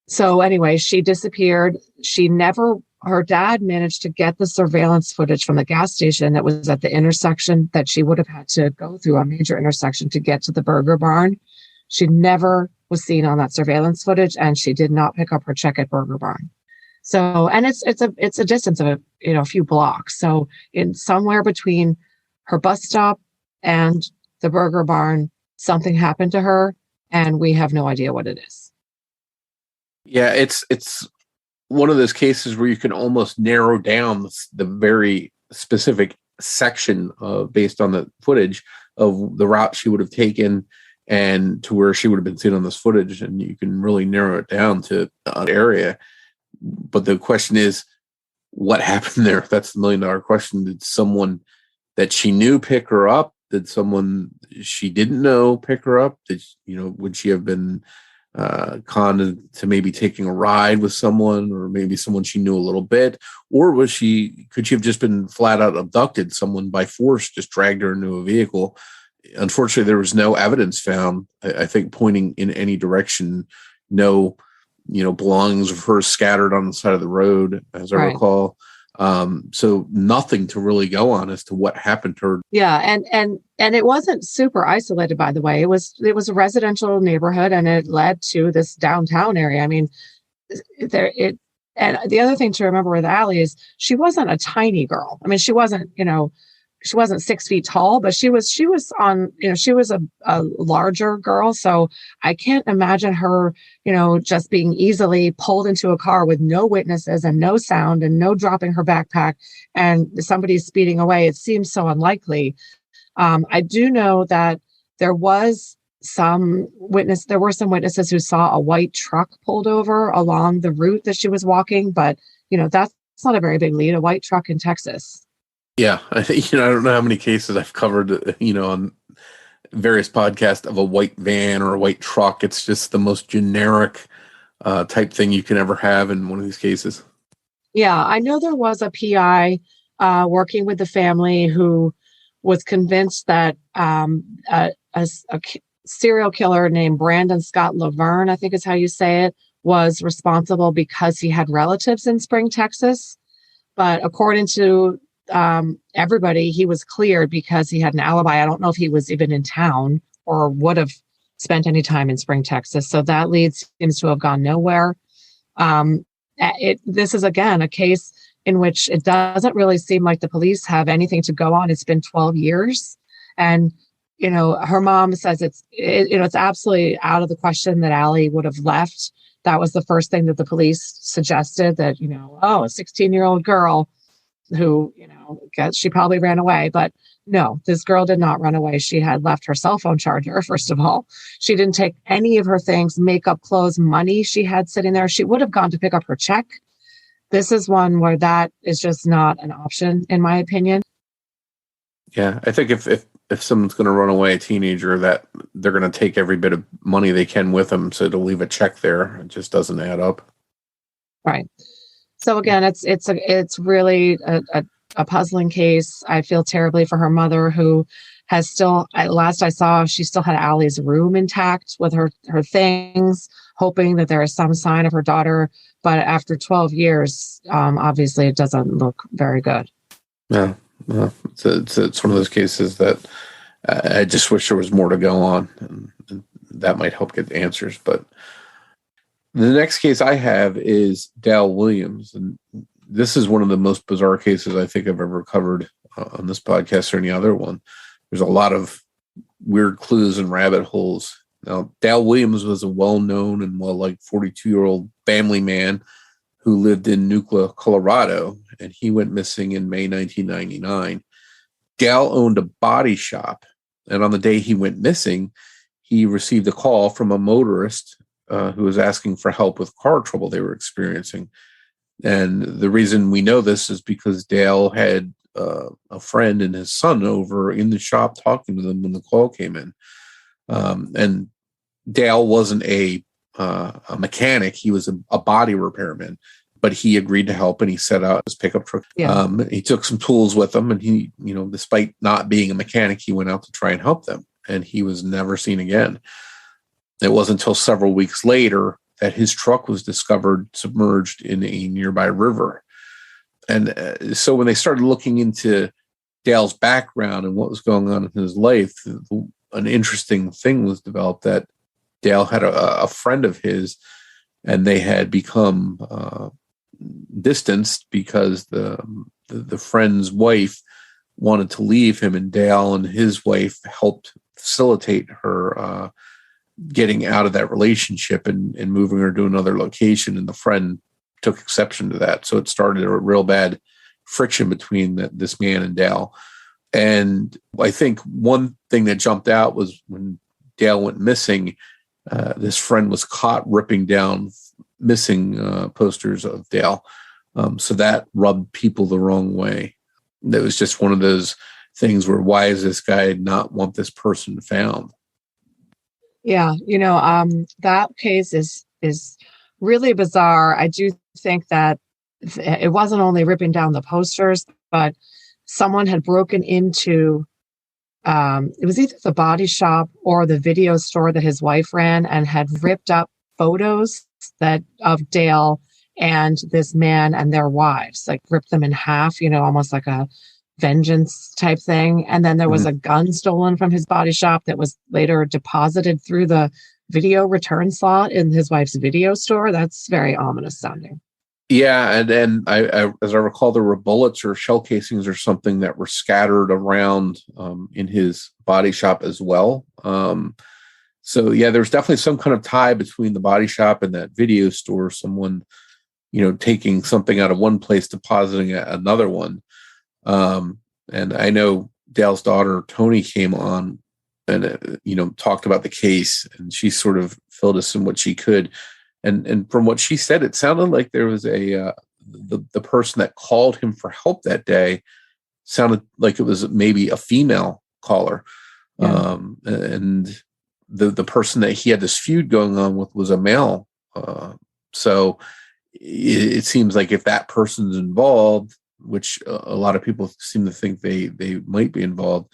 So anyway, she disappeared. Her dad managed to get the surveillance footage from the gas station that was at the intersection that she would have had to go through, a major intersection, to get to the burger barn. She never was seen on that surveillance footage, and she did not pick up her check at Burger Barn. So, and it's a distance of a few blocks. So in somewhere between her bus stop and the Burger Barn, something happened to her, and we have no idea what it is. Yeah, it's one of those cases where you can almost narrow down the very specific section based on the footage of the route she would have taken and to where she would have been seen on this footage. And you can really narrow it down to an area. But the question is, what happened there? That's the $1 million question. Did someone that she knew pick her up? Did someone she didn't know pick her up? Would she have been conned to maybe taking a ride with someone, or maybe someone she knew a little bit? Or could she have just been flat out abducted? Someone by force just dragged her into a vehicle. Unfortunately, there was no evidence found, I think, pointing in any direction. No, belongings of hers scattered on the side of the road, as I recall. So nothing to really go on as to what happened to her. Yeah. And it wasn't super isolated, by the way. It was a residential neighborhood, and it led to this downtown area. I mean, and the other thing to remember with Allie is she wasn't a tiny girl. I mean, she wasn't 6 feet tall, but she was a larger girl. So I can't imagine her, just being easily pulled into a car with no witnesses and no sound and no dropping her backpack and somebody speeding away. It seems so unlikely. I do know that there were some witnesses who saw a white truck pulled over along the route that she was walking, but that's not a very big lead, a white truck in Texas. Yeah, I don't know how many cases I've covered, on various podcasts of a white van or a white truck. It's just the most generic type thing you can ever have in one of these cases. Yeah, I know there was a PI working with the family who was convinced that a serial killer named Brandon Scott Laverne, I think is how you say it, was responsible because he had relatives in Spring, Texas. But according to everybody, he was cleared because he had an alibi. I don't know if he was even in town or would have spent any time in Spring, Texas. So that lead seems to have gone nowhere. This is, again, a case in which it doesn't really seem like the police have anything to go on. It's been 12 years. And, her mom says it's absolutely out of the question that Allie would have left. That was the first thing that the police suggested, that, a 16-year-old girl who, she probably ran away. But no, this girl did not run away. She had left her cell phone charger, first of all. She didn't take any of her things, makeup, clothes, money she had sitting there. She would have gone to pick up her check. This is one where that is just not an option, in my opinion. Yeah, I think if someone's going to run away, a teenager, that they're going to take every bit of money they can with them. So to leave a check there, it just doesn't add up. Right. So again, it's really a puzzling case. I feel terribly for her mother, who has still, at last I saw, she still had Allie's room intact with her things, hoping that there is some sign of her daughter. But after 12 years, obviously it doesn't look very good. Yeah, it's one of those cases that I just wish there was more to go on, and that might help get answers. But the next case I have is Dal Williams, and this is one of the most bizarre cases I think I've ever covered on this podcast or any other one. There's a lot of weird clues and rabbit holes. Now, Dal Williams was a well-known and 42-year-old family man who lived in Nucla, Colorado, and he went missing in May 1999. Dal owned a body shop, and on the day he went missing, he received a call from a motorist who was asking for help with car trouble they were experiencing. And the reason we know this is because Dale had a friend and his son over in the shop talking to them when the call came in. And Dale wasn't a mechanic; he was a body repairman. But he agreed to help, and he set out his pickup truck. Yeah. He took some tools with him, and he, despite not being a mechanic, he went out to try and help them. And he was never seen again. It wasn't until several weeks later that his truck was discovered submerged in a nearby river. And so when they started looking into Dale's background and what was going on in his life, an interesting thing was developed that Dale had a friend of his, and they had become distanced because the friend's wife wanted to leave him, and Dale and his wife helped facilitate her getting out of that relationship and moving her to another location. And the friend took exception to that. So it started a real bad friction between this man and Dale. And I think one thing that jumped out was when Dale went missing, this friend was caught ripping down missing posters of Dale. So that rubbed people the wrong way. That was just one of those things where, why is this guy not want this person found? Yeah, that case is really bizarre. I do think that it wasn't only ripping down the posters, but someone had broken into it was either the body shop or the video store that his wife ran, and had ripped up photos of Dale and this man and their wives, like ripped them in half, almost like a vengeance type thing. And then there was a gun stolen from his body shop that was later deposited through the video return slot in his wife's video store. That's very ominous sounding. Yeah, and I as I recall, there were bullets or shell casings or something that were scattered around in his body shop as well. So yeah, there's definitely some kind of tie between the body shop and that video store. Someone, taking something out of one place, depositing at another one. And I know Dale's daughter Tony came on and talked about the case, and she sort of filled us in what she could. And from what she said, it sounded like there was the person that called him for help that day sounded like it was maybe a female caller. Yeah. And the person that he had this feud going on with was a male. So it seems like if that person's involved, which a lot of people seem to think they might be involved,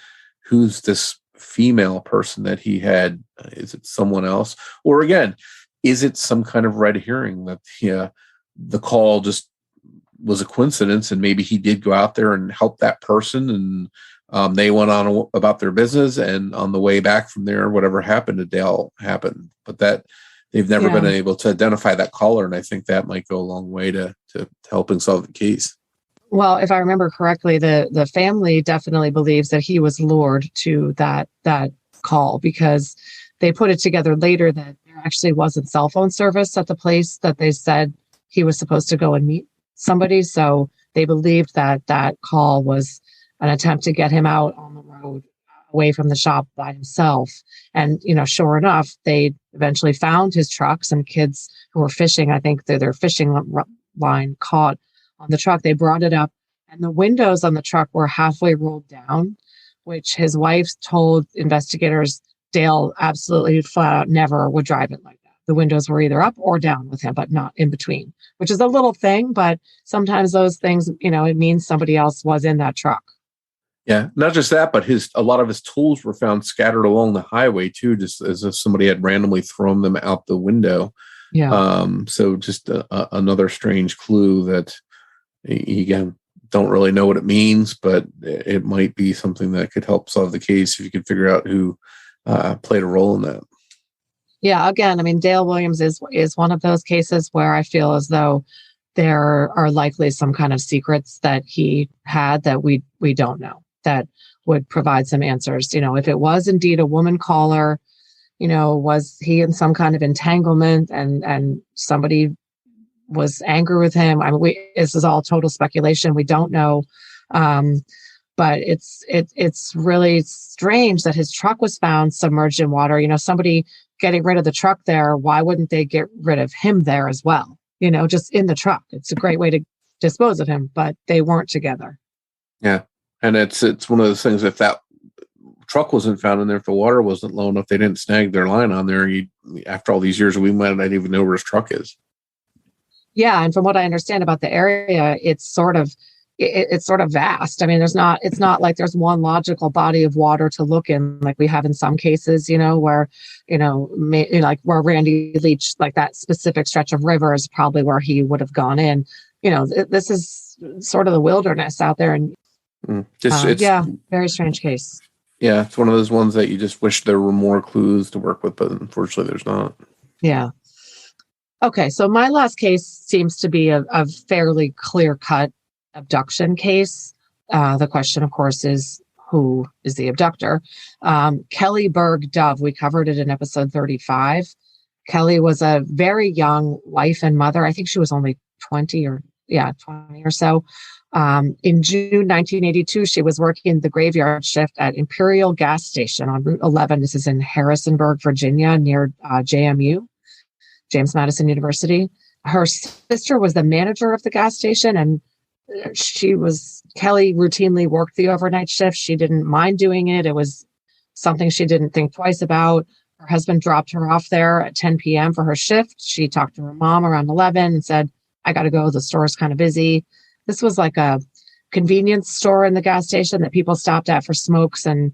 who's this female person that he had? Is it someone else? Or again, is it some kind of red herring that the call just was a coincidence, and maybe he did go out there and help that person, and they went on about their business, and on the way back from there, whatever happened to Dale happened. But that they've never been able to identify that caller, and I think that might go a long way to helping solve the case. Well, if I remember correctly, the family definitely believes that he was lured to that call, because they put it together later that there actually wasn't cell phone service at the place that they said he was supposed to go and meet somebody. So they believed that call was an attempt to get him out on the road away from the shop by himself. And, sure enough, they eventually found his truck. Some kids who were fishing, I think their fishing line caught on the truck. They brought it up, and the windows on the truck were halfway rolled down, which his wife told investigators Dale absolutely flat out never would drive it like that. The windows were either up or down with him, but not in between, which is a little thing, but sometimes those things, it means somebody else was in that truck. Yeah, not just that, but a lot of his tools were found scattered along the highway too, just as if somebody had randomly thrown them out the window. Yeah. So just another strange clue that, again, don't really know what it means, but it might be something that could help solve the case if you could figure out who played a role in that. Yeah, again, Dale Williams is one of those cases where I feel as though there are likely some kind of secrets that he had that we don't know, that would provide some answers. If it was indeed a woman caller, was he in some kind of entanglement and somebody was angry with him? This is all total speculation. We don't know. But it's really strange that his truck was found submerged in water. Somebody getting rid of the truck there, why wouldn't they get rid of him there as well? Just in the truck. It's a great way to dispose of him, but they weren't together. Yeah. And it's one of those things, if that truck wasn't found in there, if the water wasn't low enough, they didn't snag their line on there, after all these years, we might not even know where his truck is. Yeah. And from what I understand about the area, it's sort of vast. I mean, it's not like there's one logical body of water to look in, like we have in some cases, where, like where Randy Leach, like that specific stretch of river is probably where he would have gone in. This is sort of the wilderness out there. And very strange case. Yeah. It's one of those ones that you just wish there were more clues to work with, but unfortunately there's not. Yeah. Okay. So my last case seems to be a fairly clear-cut abduction case. The question, of course, is who is the abductor? Kelly Berg Dove. We covered it in episode 35. Kelly was a very young wife and mother. I think she was only 20 or so. In June 1982, she was working the graveyard shift at Imperial Gas Station on Route 11. This is in Harrisonburg, Virginia, near JMU, James Madison University. Her sister was the manager of the gas station, and Kelly routinely worked the overnight shift. She didn't mind doing it. It was something she didn't think twice about. Her husband dropped her off there at 10 p.m. for her shift. She talked to her mom around 11 and said, I got to go. The store's kind of busy. This was like a convenience store in the gas station that people stopped at for smokes and,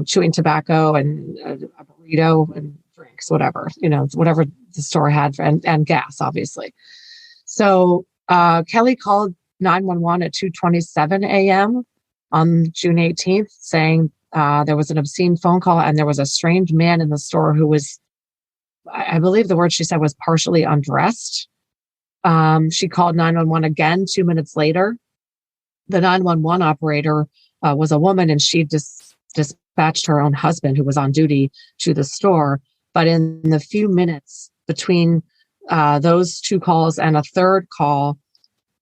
chewing tobacco and a burrito and drinks, whatever the store had, and gas, obviously. So Kelly called 911 at 2:27 a.m. on June 18th, saying there was an obscene phone call and there was a strange man in the store who was, I believe the word she said was partially undressed. She called 911 again 2 minutes later. The 911 operator was a woman, and she dispatched her own husband, who was on duty, to the store. But in the few minutes between those two calls and a third call,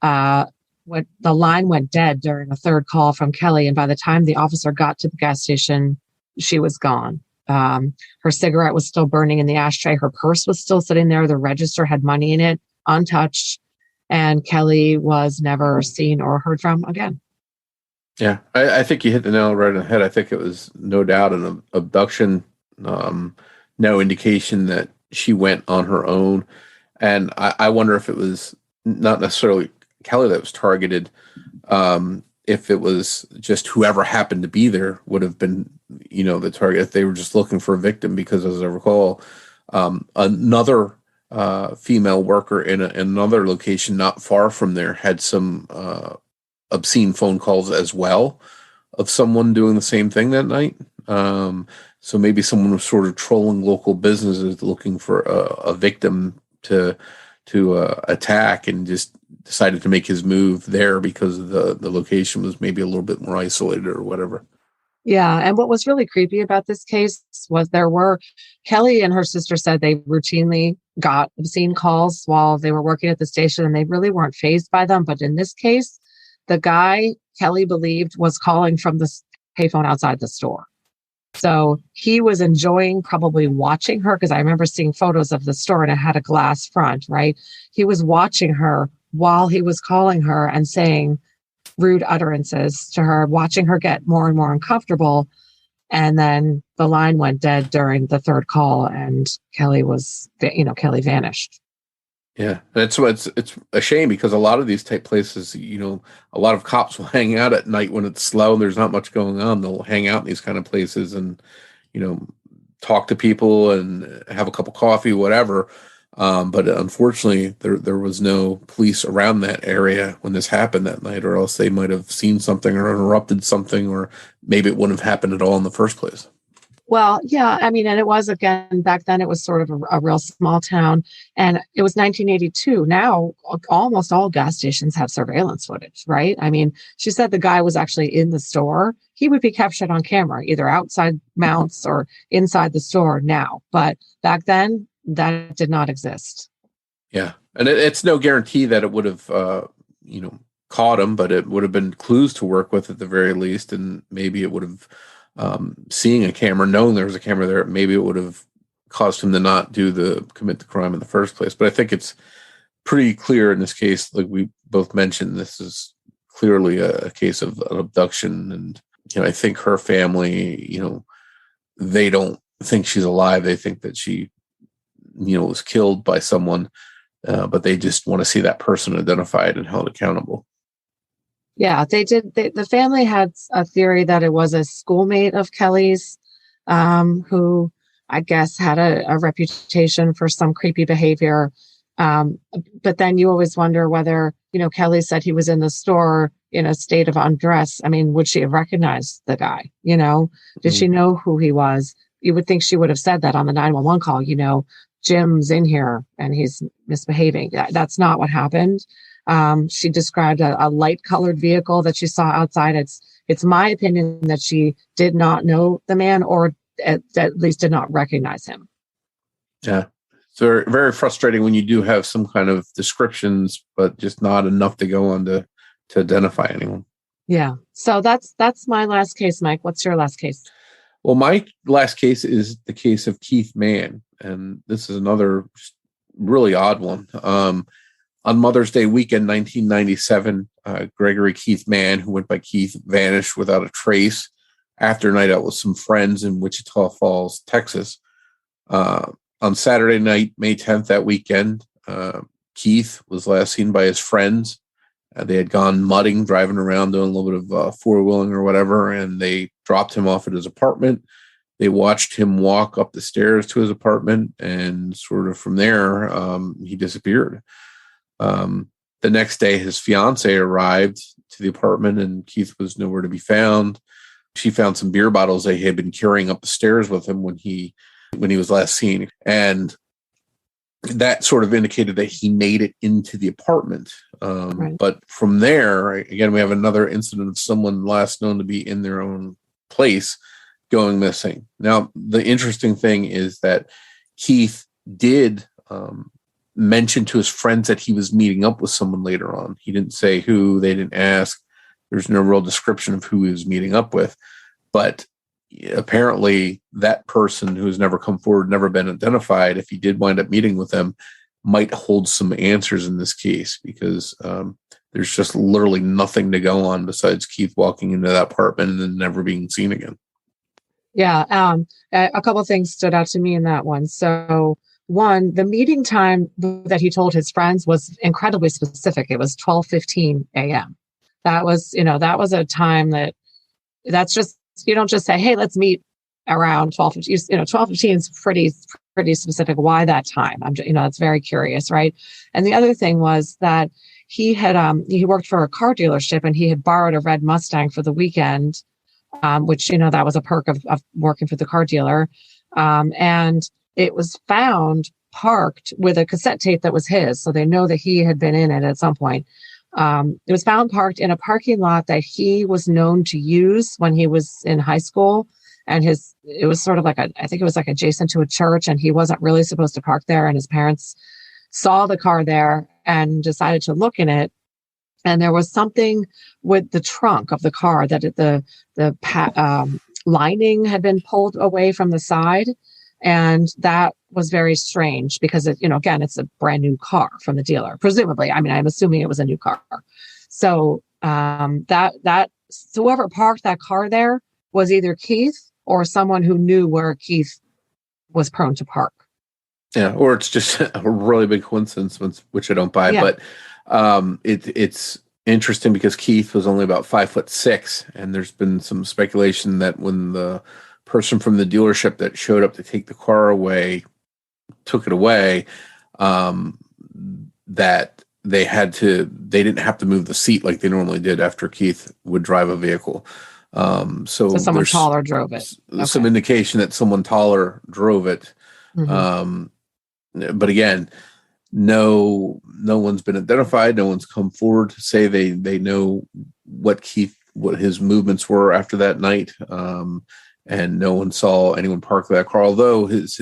the line went dead during a third call from Kelly. And by the time the officer got to the gas station, she was gone. Her cigarette was still burning in the ashtray. Her purse was still sitting there. The register had money in it, untouched. And Kelly was never seen or heard from again. Yeah, I think you hit the nail right on the head. I think it was no doubt an abduction. No indication that she went on her own. And I wonder if it was not necessarily Kelly that was targeted. If it was just whoever happened to be there would have been, the target. If they were just looking for a victim, because as I recall, another female worker in another location not far from there had some obscene phone calls as well of someone doing the same thing that night. So maybe someone was sort of trolling local businesses looking for a victim to attack, and just decided to make his move there because the location was maybe a little bit more isolated or whatever. Yeah. And what was really creepy about this case was Kelly and her sister said they routinely got obscene calls while they were working at the station, and they really weren't fazed by them. But in this case, the guy Kelly believed was calling from the payphone outside the store. So he was enjoying probably watching her, because I remember seeing photos of the store and it had a glass front, right? He was watching her while he was calling her and saying rude utterances to her, watching her get more and more uncomfortable. And then the line went dead during the third call, and Kelly vanished. Yeah, it's a shame, because a lot of these type places, a lot of cops will hang out at night when it's slow and there's not much going on. They'll hang out in these kind of places and, talk to people and have a cup of coffee, whatever. But unfortunately, there was no police around that area when this happened that night, or else they might have seen something or interrupted something, or maybe it wouldn't have happened at all in the first place. Well, yeah, I mean, and it was, again, back then it was sort of a real small town, and it was 1982. Now, almost all gas stations have surveillance footage, right? I mean, she said the guy was actually in the store. He would be captured on camera, either outside mounts or inside the store now. But back then, that did not exist. Yeah. And it's no guarantee that it would have, caught him, but it would have been clues to work with at the very least. And maybe it would have, seeing a camera, knowing there was a camera there, maybe it would have caused him to not commit the crime in the first place. But I think it's pretty clear in this case, like we both mentioned, this is clearly a case of an abduction. And, I think her family, they don't think she's alive. They think that she, was killed by someone, but they just want to see that person identified and held accountable. Yeah, they did. The family had a theory that it was a schoolmate of Kelly's, who I guess had a reputation for some creepy behavior. But then you always wonder whether, Kelly said he was in the store in a state of undress. I mean, would she have recognized the guy? Did she know who he was? You would think she would have said that on the 911 call, Jim's in here and he's misbehaving. That's not what happened. She described a light colored vehicle that she saw outside. It's my opinion that she did not know the man, or at least did not recognize him. Yeah. It's very, very frustrating when you do have some kind of descriptions, but just not enough to go on to identify anyone. Yeah. So that's my last case, Mike. What's your last case? Well, my last case is the case of Keith Mann. And this is another really odd one. On Mother's Day weekend, 1997, Gregory Keith Mann, who went by Keith, vanished without a trace after a night out with some friends in Wichita Falls, Texas. On Saturday night, May 10th, that weekend, Keith was last seen by his friends. They had gone mudding, driving around, doing a little bit of four-wheeling or whatever, and they dropped him off at his apartment. They watched him walk up the stairs to his apartment, and sort of from there, he disappeared. The next day, his fiance arrived to the apartment, and Keith was nowhere to be found. She found some beer bottles they had been carrying up the stairs with him when he was last seen. And that sort of indicated that he made it into the apartment. Right. But from there, again, we have another incident of someone last known to be in their own place going missing. Now, the interesting thing is that Keith did mention to his friends that he was meeting up with someone later on. He didn't say who, they didn't ask. There's no real description of who he was meeting up with. But apparently that person who has never come forward, never been identified, if he did wind up meeting with them, might hold some answers in this case, because there's just literally nothing to go on besides Keith walking into that apartment and then never being seen again. Yeah. A couple of things stood out to me in that one. So one, the meeting time that he told his friends was incredibly specific. It was 12:15 a.m. That was a time that's just, you don't just say, hey, let's meet around 12:15. 12:15 is pretty specific. Why that time? It's very curious, right? And the other thing was that he worked for a car dealership, and he had borrowed a red Mustang for the weekend, which, that was a perk of working for the car dealer. And it was found parked with a cassette tape that was his. So they know that he had been in it at some point. It was found parked in a parking lot that he was known to use when he was in high school. And it was sort of I think it was adjacent to a church, and he wasn't really supposed to park there. And his parents saw the car there and decided to look in it. And there was something with the trunk of the car that the lining had been pulled away from the side. And that was very strange because again, it's a brand new car from the dealer, presumably. I mean, I'm assuming it was a new car. So that whoever parked that car there was either Keith or someone who knew where Keith was prone to park. Yeah, or it's just a really big coincidence, which I don't buy. Yeah. But it's interesting because Keith was only about 5'6", and there's been some speculation that when the person from the dealership that showed up to take the car away took it away, that they didn't have to move the seat like they normally did after Keith would drive a vehicle. So someone taller drove it. Some indication that someone taller drove it. Mm-hmm. But again, no one's been identified. No one's come forward to say they know what his movements were after that night. And no one saw anyone park that car. Although his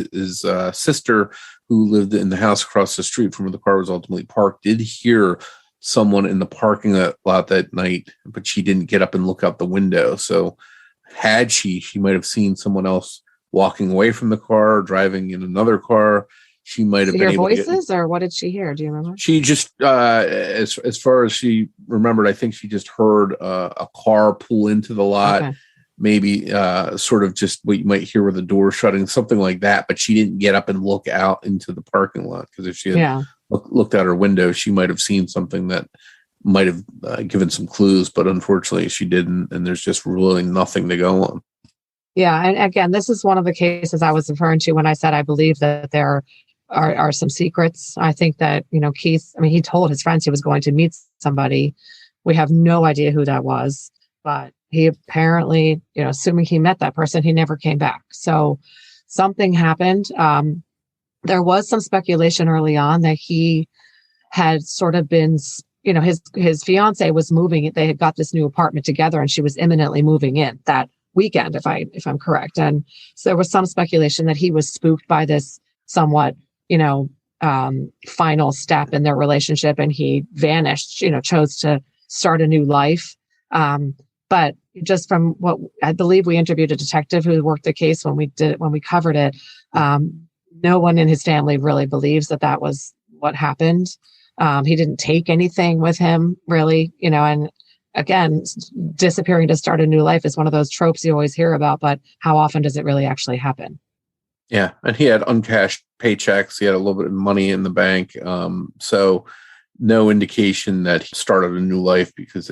sister, who lived in the house across the street from where the car was ultimately parked, did hear someone in the parking lot that night, but she didn't get up and look out the window. So had she might have seen someone else walking away from the car or driving in another car. She might have been able voices, or what did she hear? Do you remember? She just, as far as she remembered, I think she just heard a car pull into the lot. Okay. Maybe sort of just what you might hear with the door shutting, something like that. But she didn't get up and look out into the parking lot, because if she had looked out her window, she might have seen something that might have given some clues. But unfortunately, she didn't, and there's just really nothing to go on. Yeah, and again, this is one of the cases I was referring to when I said I believe that there are some secrets. I think that, Keith, he told his friends he was going to meet somebody. We have no idea who that was, but he apparently, assuming he met that person, he never came back. So something happened. There was some speculation early on that he had sort of been, his fiance was moving. They had got this new apartment together, and she was imminently moving in that weekend, if I'm correct. And so there was some speculation that he was spooked by this somewhat, final step in their relationship, and he vanished, chose to start a new life. But just from what I believe, we interviewed a detective who worked the case when we covered it. No one in his family really believes that was what happened. He didn't take anything with him, really, and again, disappearing to start a new life is one of those tropes you always hear about, but how often does it really actually happen? Yeah. And he had uncashed paychecks. He had a little bit of money in the bank. So no indication that he started a new life, because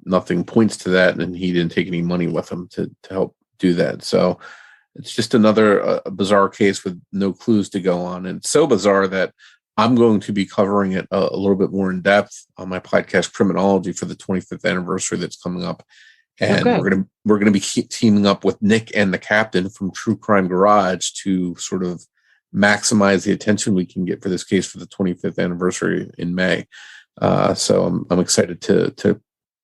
nothing points to that. And he didn't take any money with him to help do that. So it's just another bizarre case with no clues to go on. And it's so bizarre that I'm going to be covering it a little bit more in depth on my podcast, Criminology, for the 25th anniversary that's coming up. And we're gonna be teaming up with Nick and the Captain from True Crime Garage to sort of maximize the attention we can get for this case for the 25th anniversary in May. So I'm excited to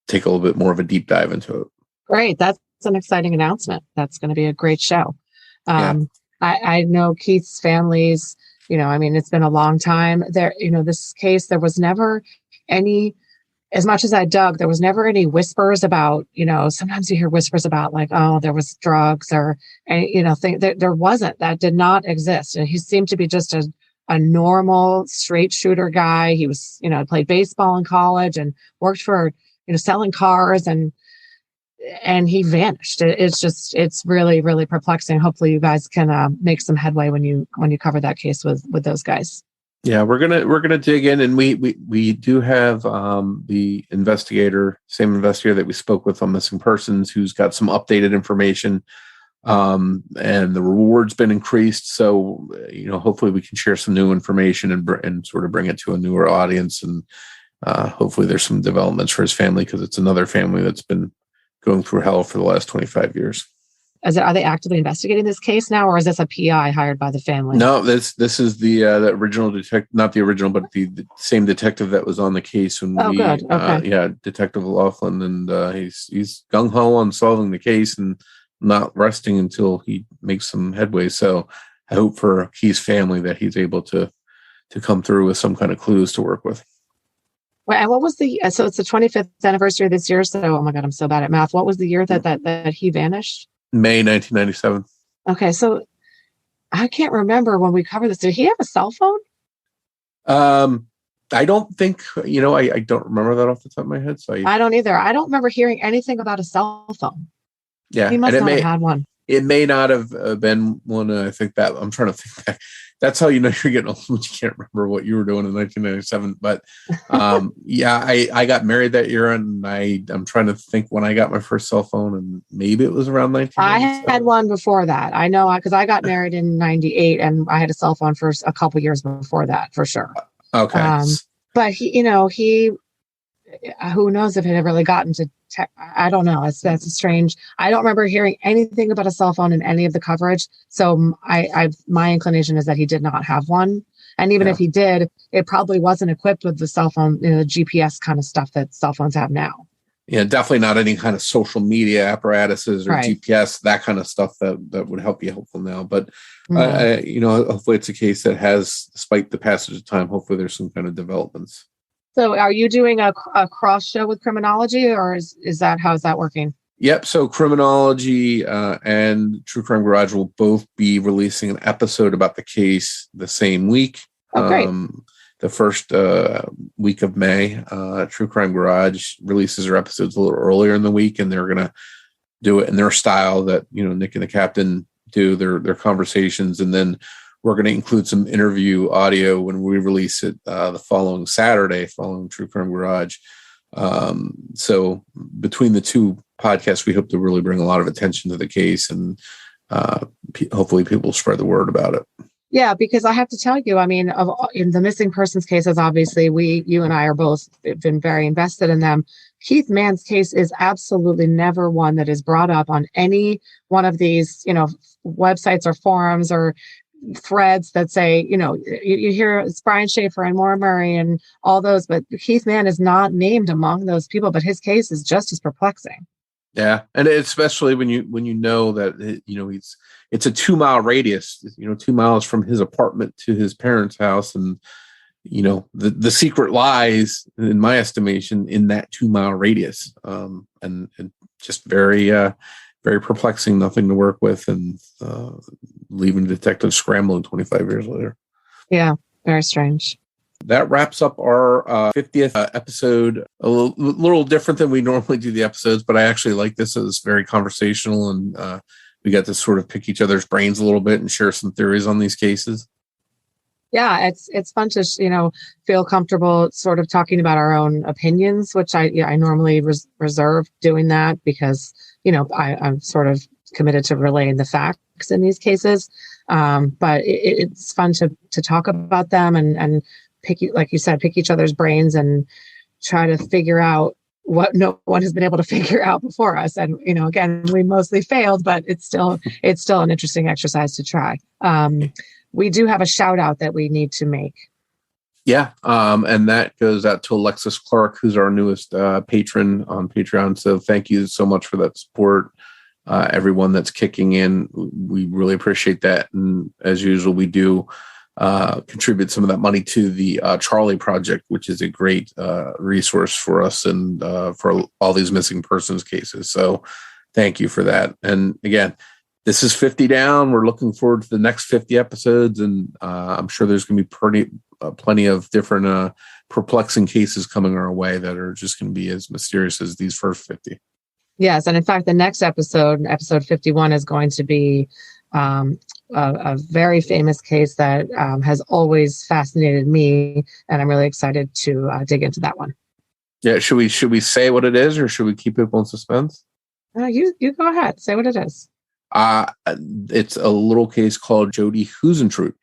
take a little bit more of a deep dive into it. Great, that's an exciting announcement. That's going to be a great show. I know Keith's family's. It's been a long time there. This case, there was never any. As much as I dug, there was never any whispers about, sometimes you hear whispers about like, oh, there was drugs or, there wasn't. That did not exist. And he seemed to be just a normal straight shooter guy. He was, played baseball in college and worked for, selling cars, and he vanished. It's really, really perplexing. Hopefully you guys can make some headway when you cover that case with those guys. Yeah, we're gonna dig in, and we do have the same investigator that we spoke with on missing persons, who's got some updated information, and the reward's been increased. So hopefully we can share some new information and sort of bring it to a newer audience, and hopefully there's some developments for his family, because it's another family that's been going through hell for the last 25 years. Are they actively investigating this case now, or is this a PI hired by the family? No, this is the original detective, not the original, but the same detective that was on the case when good. Okay. Detective Laughlin, and he's gung ho on solving the case and not resting until he makes some headway. So I hope for Keith's family that he's able to come through with some kind of clues to work with. Well, and what was so it's the 25th anniversary this year. So, oh my God, I'm so bad at math. What was the year that he vanished? May 1997. Okay, so I can't remember when we covered this. Did he have a cell phone? I don't think, I don't remember that off the top of my head. So I don't either. I don't remember hearing anything about a cell phone. Yeah. He must not have had one. It may not have been one. I think that I'm trying to think back. That's how you're getting old when you can't remember what you were doing in 1997. But I got married that year, and I'm trying to think when I got my first cell phone, and maybe it was around 1997. I had one before that. I know, because I got married in 98, and I had a cell phone for a couple years before that, for sure. Okay. But he who knows if it had really gotten to tech. I don't know. That's strange. I don't remember hearing anything about a cell phone in any of the coverage. So my inclination is that he did not have one. And even if he did, it probably wasn't equipped with the cell phone, the GPS kind of stuff that cell phones have now. Yeah, definitely not any kind of social media apparatuses or GPS, that kind of stuff that would help you helpful now. But, hopefully it's a case that has, despite the passage of time, hopefully there's some kind of developments. So are you doing a cross show with criminology, or is that, how's that working? Yep. So Criminology and True Crime Garage will both be releasing an episode about the case the same week. Oh, great. The first week of May, True Crime Garage releases their episodes a little earlier in the week, and they're going to do it in their style that, Nick and the Captain do, their conversations. And then we're going to include some interview audio when we release it the following Saturday, following True Crime Garage. So between the two podcasts, we hope to really bring a lot of attention to the case, and hopefully people spread the word about it. Yeah, because I have to tell you, I mean, in the missing persons cases, obviously, you and I are both been very invested in them. Keith Mann's case is absolutely never one that is brought up on any one of these, websites or forums or threads that say, you hear it's Brian Schaefer and Maura Murray and all those, but Keith Mann is not named among those people, but his case is just as perplexing. Yeah. And especially when you know that, it's a 2-mile radius, 2 miles from his apartment to his parents' house. And, the secret lies, in my estimation, in that 2-mile radius. And just very, very perplexing, nothing to work with, and leaving detectives scrambling 25 years later. Yeah. Very strange. That wraps up our 50th episode. A little different than we normally do the episodes, but I actually like this. It was very conversational, and we got to sort of pick each other's brains a little bit and share some theories on these cases. Yeah, it's fun to feel comfortable sort of talking about our own opinions, which I normally reserve doing that because I'm sort of committed to relaying the facts in these cases. But it's fun to talk about them and pick, like you said, pick each other's brains and try to figure out what no one has been able to figure out before us. And, again, we mostly failed, but it's still an interesting exercise to try. We do have a shout out that we need to make. Yeah. And that goes out to Alexis Clark, who's our newest patron on Patreon. So thank you so much for that support. Everyone that's kicking in, we really appreciate that. And as usual, we do contribute some of that money to the Charlie Project, which is a great resource for us and for all these missing persons cases. So thank you for that. And again, this is 50 down. We're looking forward to the next 50 episodes, and I'm sure there's going to be plenty of different perplexing cases coming our way that are just going to be as mysterious as these first 50. Yes, and in fact, the next episode 51, is going to be a very famous case that has always fascinated me, and I'm really excited to dig into that one. Yeah, should we say what it is, or should we keep people in suspense? You go ahead, say what it is. It's a little case called Jody Huisentruit,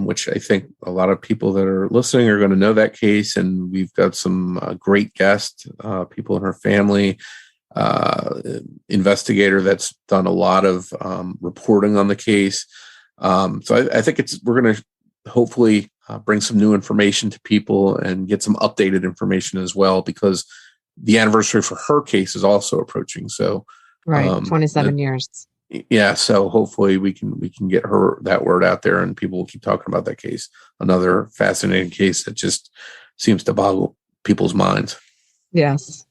which I think a lot of people that are listening are going to know that case, and we've got some great guests, people in her family. Investigator that's done a lot of reporting on the case. So I think we're going to hopefully bring some new information to people and get some updated information as well, because the anniversary for her case is also approaching. So right, 27 years. Yeah, so hopefully we can get that word out there, and people will keep talking about that case. Another fascinating case that just seems to boggle people's minds. Yes.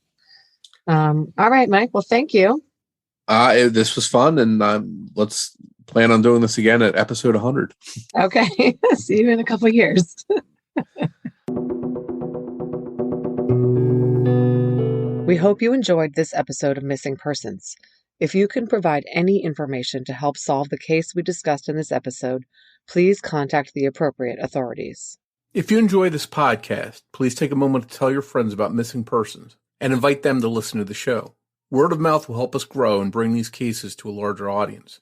All right, Mike. Well, thank you. This was fun, and let's plan on doing this again at episode 100. Okay. See you in a couple of years. We hope you enjoyed this episode of Missing Persons. If you can provide any information to help solve the case we discussed in this episode, please contact the appropriate authorities. If you enjoy this podcast, please take a moment to tell your friends about Missing Persons and invite them to listen to the show. Word of mouth will help us grow and bring these cases to a larger audience.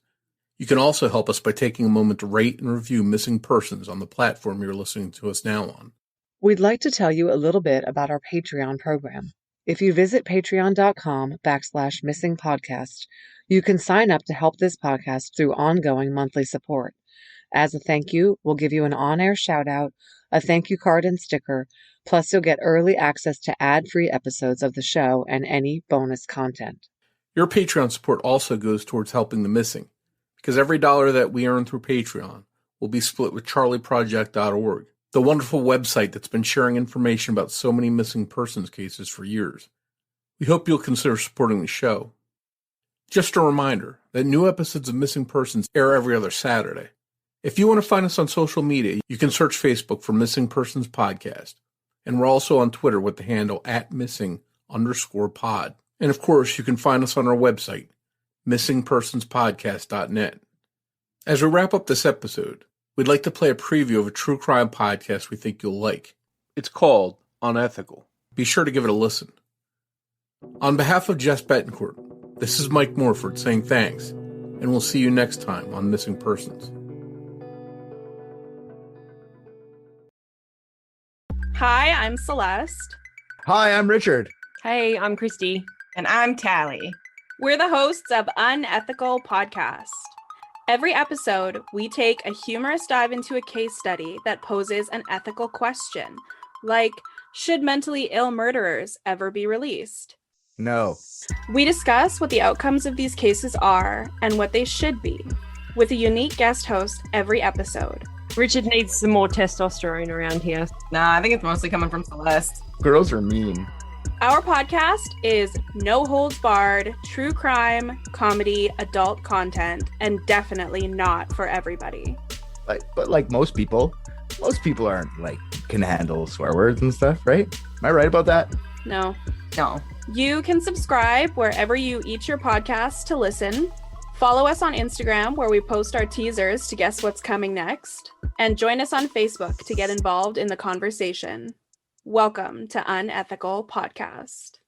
You can also help us by taking a moment to rate and review Missing Persons on the platform you're listening to us now on. We'd like to tell you a little bit about our Patreon program. If you visit patreon.com/missingpodcast, you can sign up to help this podcast through ongoing monthly support. As a thank you, we'll give you an on-air shout-out, a thank you card and sticker, plus you'll get early access to ad-free episodes of the show and any bonus content. Your Patreon support also goes towards helping the missing, because every dollar that we earn through Patreon will be split with charlieproject.org, the wonderful website that's been sharing information about so many missing persons cases for years. We hope you'll consider supporting the show. Just a reminder that new episodes of Missing Persons air every other Saturday. If you want to find us on social media, you can search Facebook for Missing Persons Podcast. And we're also on Twitter with the handle @missing_pod. And of course, you can find us on our website, missingpersonspodcast.net. As we wrap up this episode, we'd like to play a preview of a true crime podcast we think you'll like. It's called Unethical. Be sure to give it a listen. On behalf of Jess Betancourt, this is Mike Morford saying thanks, and we'll see you next time on Missing Persons. Hi, I'm Celeste. Hi, I'm Richard. Hey, I'm Christy. And I'm Tally. We're the hosts of Unethical Podcast. Every episode, we take a humorous dive into a case study that poses an ethical question, like, should mentally ill murderers ever be released? No. We discuss what the outcomes of these cases are and what they should be, with a unique guest host every episode. Richard needs some more testosterone around here. Nah, I think it's mostly coming from Celeste. Girls are mean. Our podcast is no holds barred, true crime, comedy, adult content, and definitely not for everybody. But like most people aren't can handle swear words and stuff, right? Am I right about that? No. No. You can subscribe wherever you eat your podcasts to listen. Follow us on Instagram, where we post our teasers to guess what's coming next. And join us on Facebook to get involved in the conversation. Welcome to Unethical Podcast.